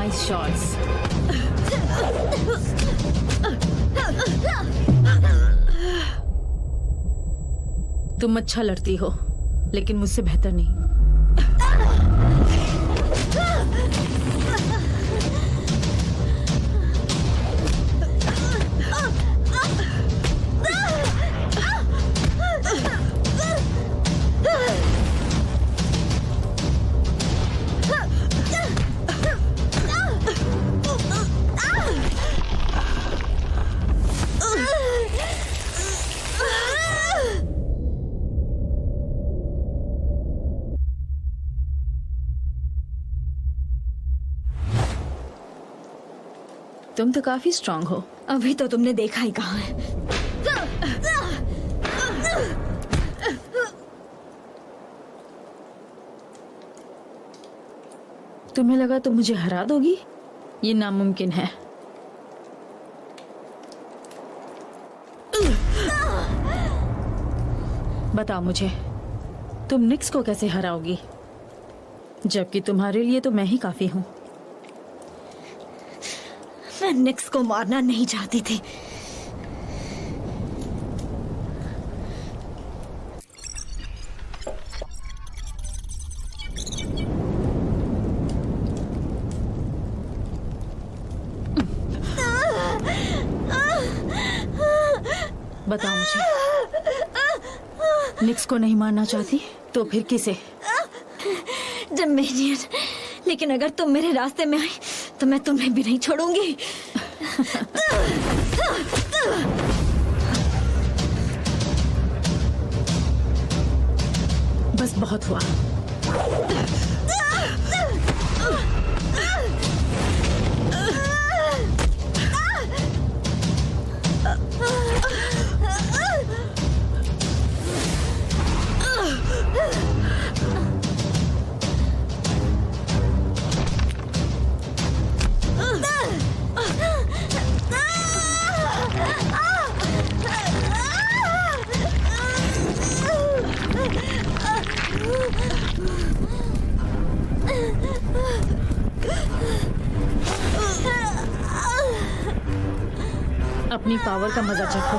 Nice shots. तुम अच्छा लड़ती हो, लेकिन मुझसे बेहतर नहीं। तुम तो काफी स्ट्रांग हो। अभी तो तुमने देखा ही कहाँ है। तुम्हें लगा तुम मुझे हरा दोगी? ये नामुमकिन है। बताओ मुझे, तुम निक्स को कैसे हराओगी? जबकि तुम्हारे लिए तो मैं ही काफी हूं। मैं निक्स को मारना नहीं चाहती थी। बताओ मुझे, निक्स को नहीं मारना चाहती तो फिर किसे? डोमिनियन। लेकिन अगर तुम मेरे रास्ते में आई तो मैं तुम्हें भी नहीं छोड़ूंगी। बस बहुत हुआ। अपनी पावर का मजा चखो।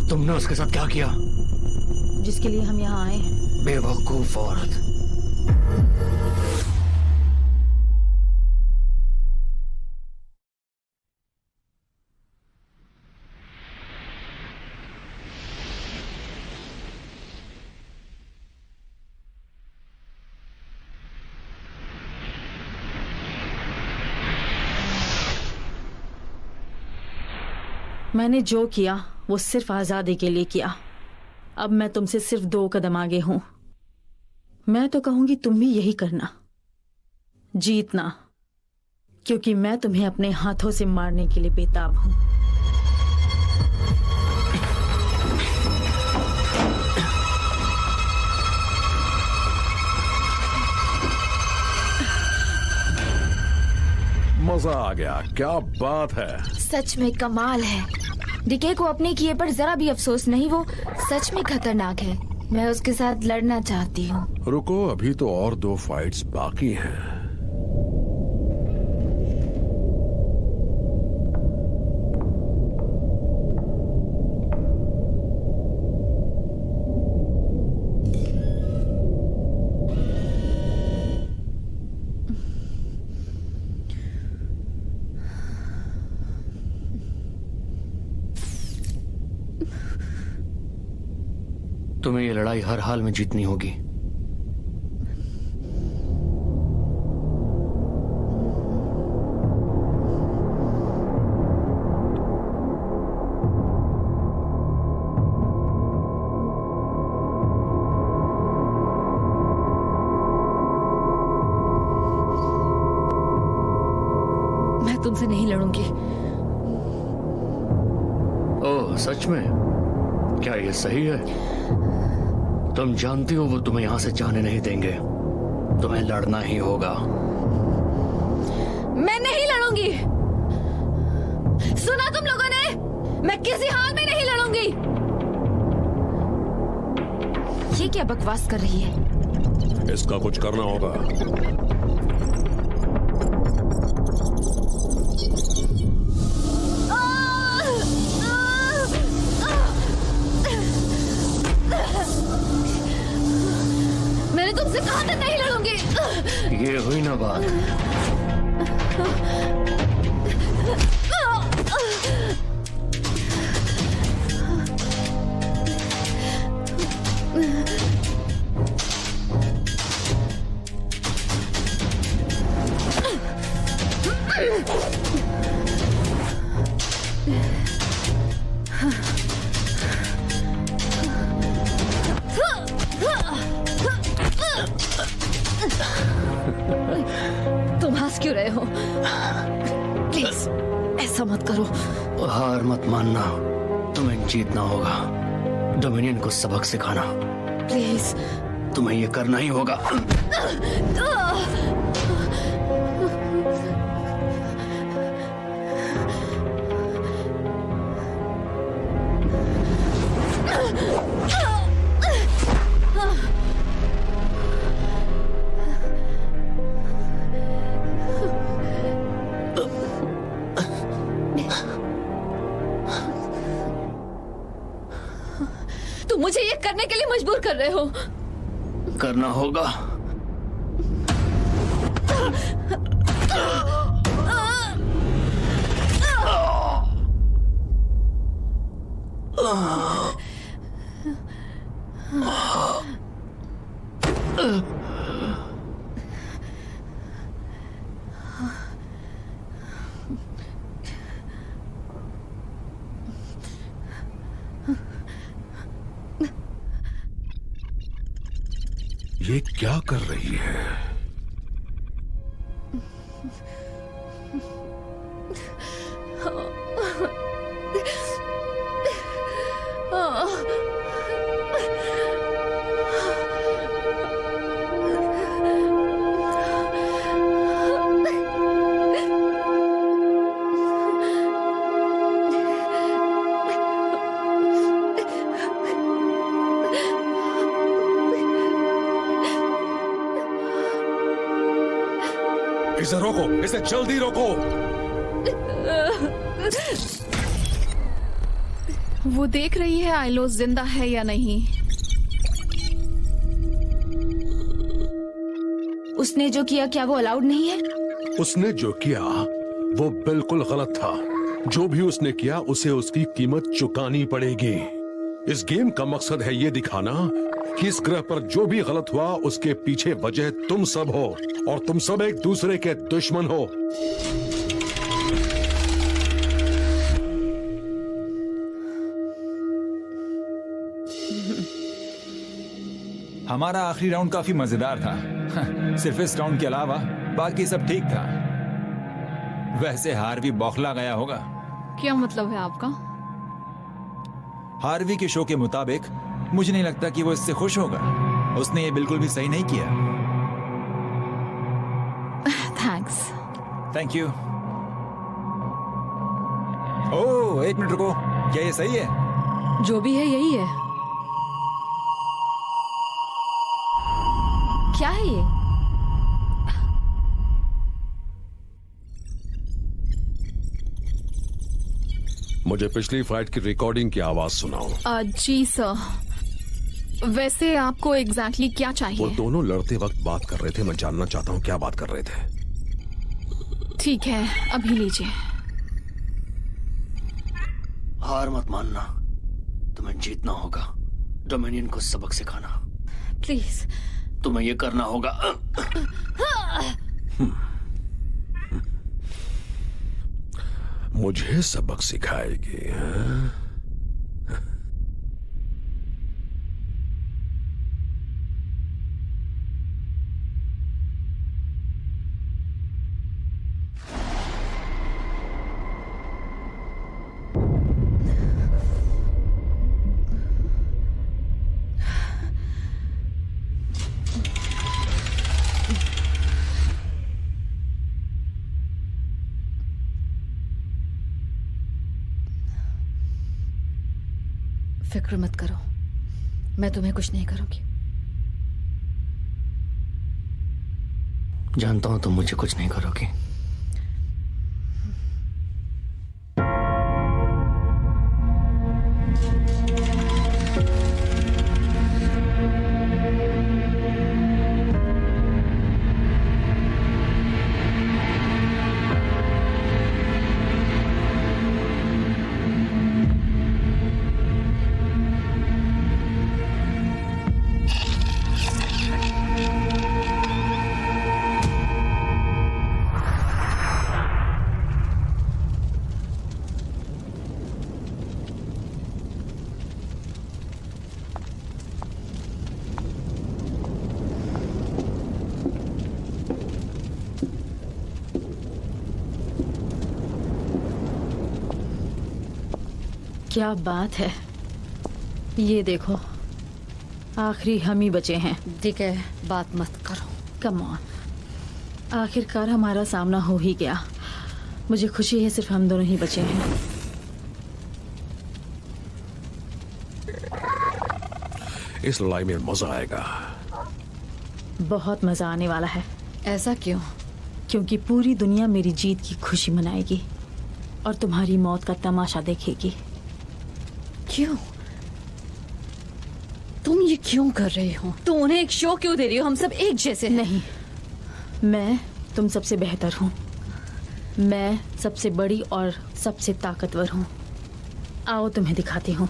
तुमने उसके साथ क्या किया? जिसके लिए हम यहाँ आए हैं। बेवकूफ औरत। मैंने जो किया वो सिर्फ आजादी के लिए किया। अब मैं तुमसे सिर्फ 2 कदम आगे हूं। मैं तो कहूंगी तुम भी यही करना, जीतना, क्योंकि मैं तुम्हें अपने हाथों से मारने के लिए बेताब हूं। मजा आ गया, क्या बात है। सच में कमाल है। डीके को अपने किए पर जरा भी अफसोस नहीं, वो सच में खतरनाक है। मैं उसके साथ लड़ना चाहती हूँ। रुको, अभी तो और 2 फाइट्स बाकी हैं। तुम्हें ये लड़ाई हर हाल में जीतनी होगी। मैं तुमसे नहीं लड़ूंगी। ओह, सच में? क्या ये सही है? तुम जानती हो वो तुम्हें यहां से जाने नहीं देंगे। तुम्हें लड़ना ही होगा। मैं नहीं लड़ूंगी। सुना तुम लोगों ने? मैं किसी हाल में नहीं लड़ूंगी। ये क्या बकवास कर रही है? इसका कुछ करना होगा। मैंने तुमसे कहा था नहीं लड़ूंगी। ये हुई ना बात। तुम हंस क्यों रहे हो? प्लीज ऐसा मत करो। हार मत मानना, तुम्हें जीतना होगा। डोमिनियन को सबक सिखाना। प्लीज। तुम्हें ये करना ही होगा। तुम मुझे ये करने के लिए मजबूर कर रहे हो। करना होगा। ये क्या कर रही है? इसे रोको, इसे जल्दी रोको। वो देख रही है आइलो जिंदा है या नहीं। उसने जो किया क्या वो अलाउड नहीं है? उसने जो किया वो बिल्कुल गलत था। जो भी उसने किया उसे उसकी कीमत चुकानी पड़ेगी। इस गेम का मकसद है ये दिखाना कि इस ग्रह पर जो भी गलत हुआ उसके पीछे वजह तुम सब हो और तुम सब एक दूसरे के दुश्मन हो। हमारा आखिरी राउंड काफी मजेदार था। सिर्फ इस राउंड के अलावा बाकी सब ठीक था। वैसे हार्वी बौखला गया होगा। क्या मतलब है आपका? हार्वी के शो के मुताबिक मुझे नहीं लगता कि वो इससे खुश होगा। उसने ये बिल्कुल भी सही नहीं किया। थैंक्स। Thank you. ओह, एक मिनट रुको, क्या ये सही है? जो भी है यही है। क्या है ये? मुझे पिछली फाइट की रिकॉर्डिंग की आवाज सुनाओ। जी सर। वैसे आपको एग्जैक्टली क्या वो चाहिए? दोनों लड़ते वक्त बात कर रहे थे, मैं जानना चाहता हूँ क्या बात कर रहे थे। ठीक है, अभी लीजिए। हार मत मानना, तुम्हें जीतना होगा। डोमिनियन को सबक सिखाना। प्लीज। तुम्हें ये करना होगा। मुझे सबक सिखाएगी, हाँ? फिक्र मत करो, मैं तुम्हें कुछ नहीं करूंगी। जानता हूं तुम मुझे कुछ नहीं करोगी। क्या बात है, ये देखो, आखिरी हम ही बचे हैं। ठीक है, बात मत करो। कम ऑन, आखिरकार हमारा सामना हो ही गया। मुझे खुशी है सिर्फ हम दोनों ही बचे हैं। इस लड़ाई में मजा आएगा। बहुत मजा आने वाला है। ऐसा क्यों? क्योंकि पूरी दुनिया मेरी जीत की खुशी मनाएगी और तुम्हारी मौत का तमाशा देखेगी। क्यों? तुम ये क्यों कर रही हो? तुम उन्हें एक शो क्यों दे रही हो? हम सब एक जैसे हैं। नहीं, मैं तुम सबसे बेहतर हूँ। मैं सबसे बड़ी और सबसे ताकतवर हूँ। आओ तुम्हें दिखाती हूँ।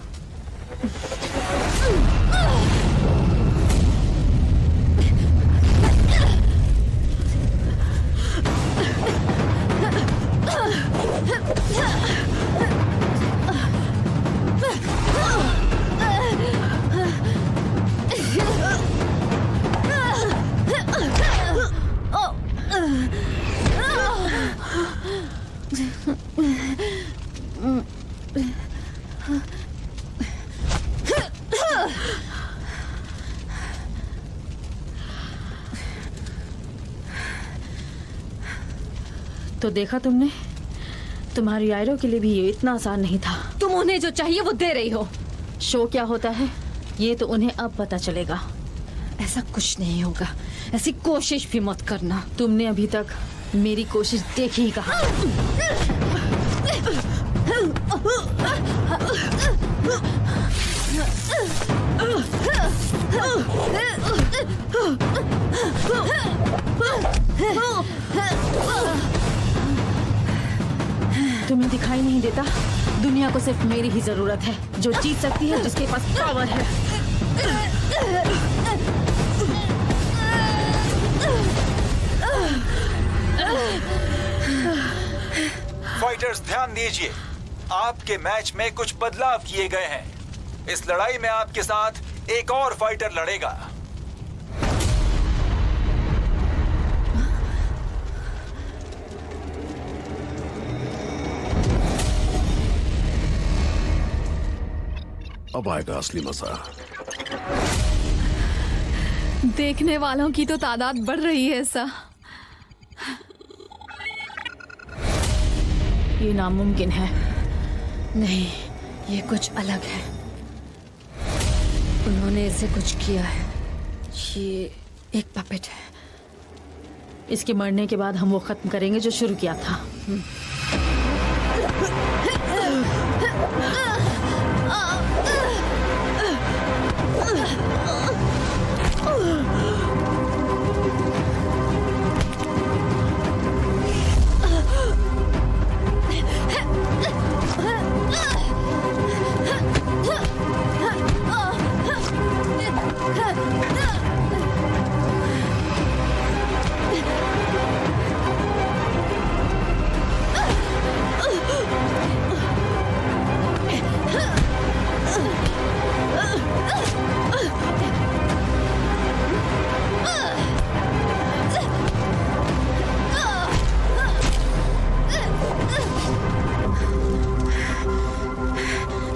तो देखा तुमने, तुम्हारी आयरो के लिए भी ये इतना आसान नहीं था। तुम उन्हें जो चाहिए वो दे रही हो। शो क्या होता है ये तो उन्हें अब पता चलेगा। ऐसा कुछ नहीं होगा, ऐसी कोशिश भी मत करना। तुमने अभी तक मेरी कोशिश देखी ही कहा। तुम्हें दिखाई नहीं देता? दुनिया को सिर्फ मेरी ही जरूरत है, जो जीत सकती है, जिसके पास पावर है। फाइटर्स ध्यान दीजिए, आपके मैच में कुछ बदलाव किए गए हैं। इस लड़ाई में आपके साथ एक और फाइटर लड़ेगा। अब आएगा असली मजा। देखने वालों की तो तादाद बढ़ रही है सर। ये नामुमकिन है। नहीं, ये कुछ अलग है। उन्होंने इसे कुछ किया है। ये एक पपेट है। इसके मरने के बाद हम वो खत्म करेंगे जो शुरू किया था।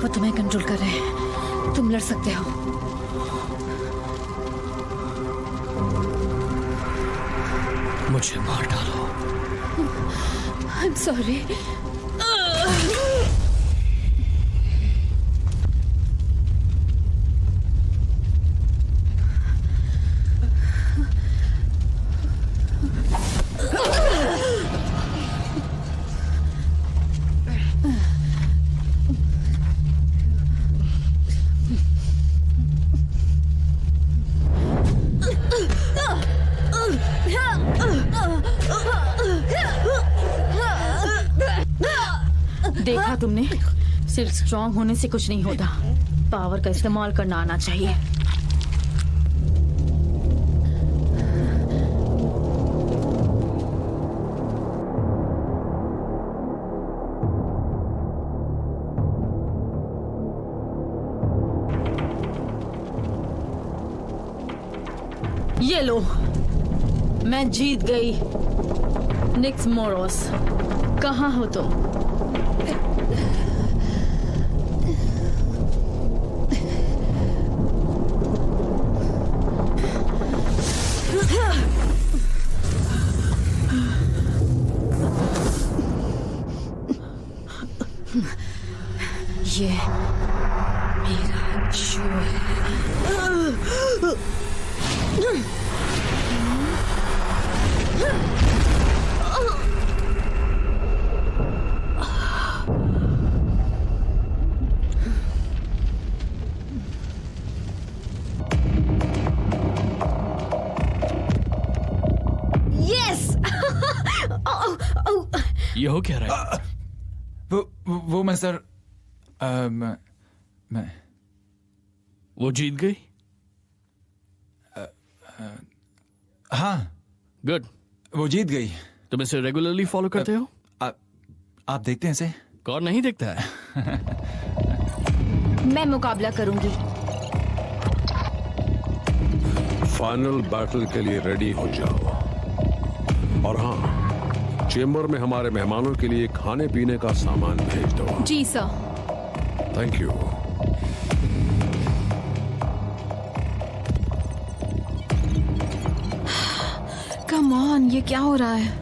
वो तुम्हें कंट्रोल कर रहे हैं। तुम लड़ सकते हो। मुझे मार डालो। I'm sorry. देखा तुमने, सिर्फ स्ट्रांग होने से कुछ नहीं होता, पावर का इस्तेमाल करना आना चाहिए। ये लो, मैं जीत गई। निक्स मोरोस, कहाँ हो तुम? ये मेरा शो है। यस। ये हो क्या रहा है? वो मैं सर मैं वो जीत गई। हाँ, गुड। वो जीत गई। तुम इसे रेगुलरली फॉलो करते हो? आप देखते हैं इसे? कौन नहीं देखता है? मैं मुकाबला करूंगी। फाइनल बैटल के लिए रेडी हो जाओ। और हाँ, चेंबर में हमारे मेहमानों के लिए खाने पीने का सामान भेज दो। जी sir. Thank you. Come on, ये क्या हो रहा है?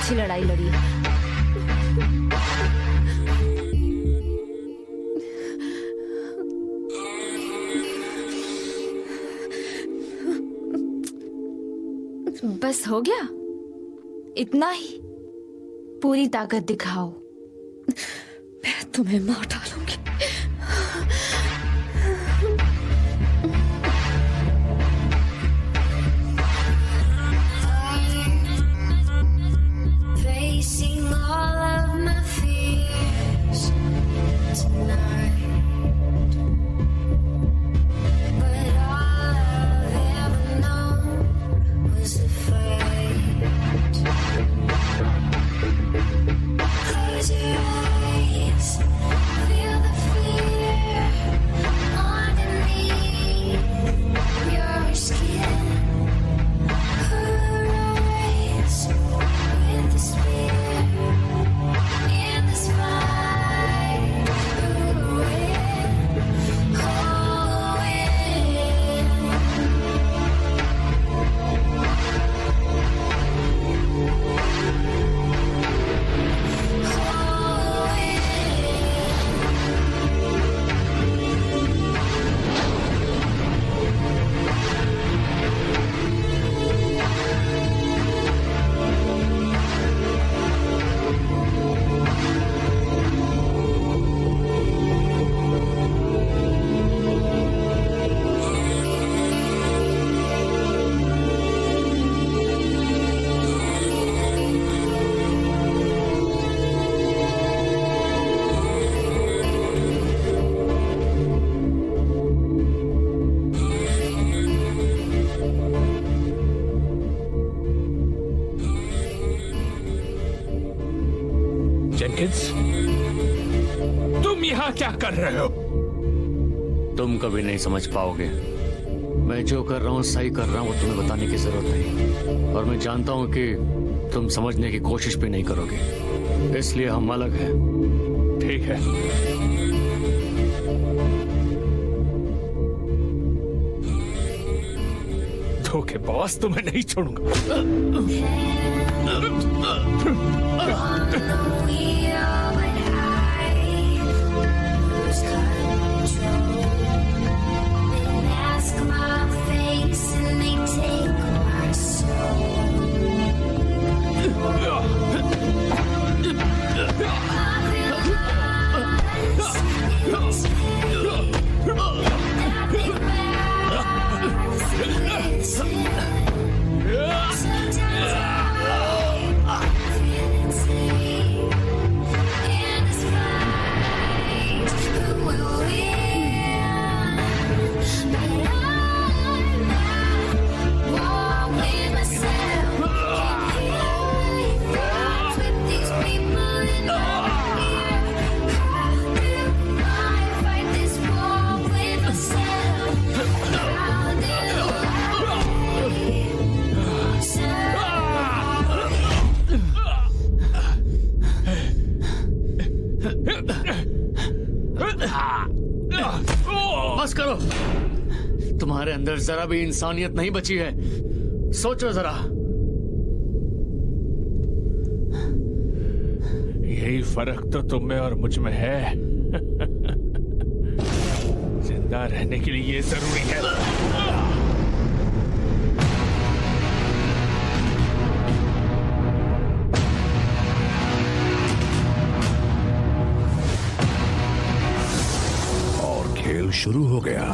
अच्छी लड़ाई लड़ी। बस हो गया? इतना ही? पूरी ताकत दिखाओ। मैं तुम्हें मार डालूंगी। Facing all of my fears tonight, but all I've ever known was a fight. Close your eyes, feel the fear underneath your skin. Arise with the spear in this fight. Who will win? Jenkins, तुम यहाँ क्या कर रहे हो? तुम कभी नहीं समझ पाओगे। मैं जो कर रहा हूँ सही कर रहा हूँ, वो तुम्हें बताने की जरूरत नहीं। और मैं जानता हूँ कि तुम समझने की कोशिश भी नहीं करोगे, इसलिए हम अलग हैं। ठीक है, धोखेबाज, तुम्हें नहीं छोड़ूंगा। बस करो, तुम्हारे अंदर जरा भी इंसानियत नहीं बची है। सोचो जरा। यही फर्क तो तुम में और मुझ में है। जिंदा रहने के लिए ये जरूरी है। खेल शुरू हो गया।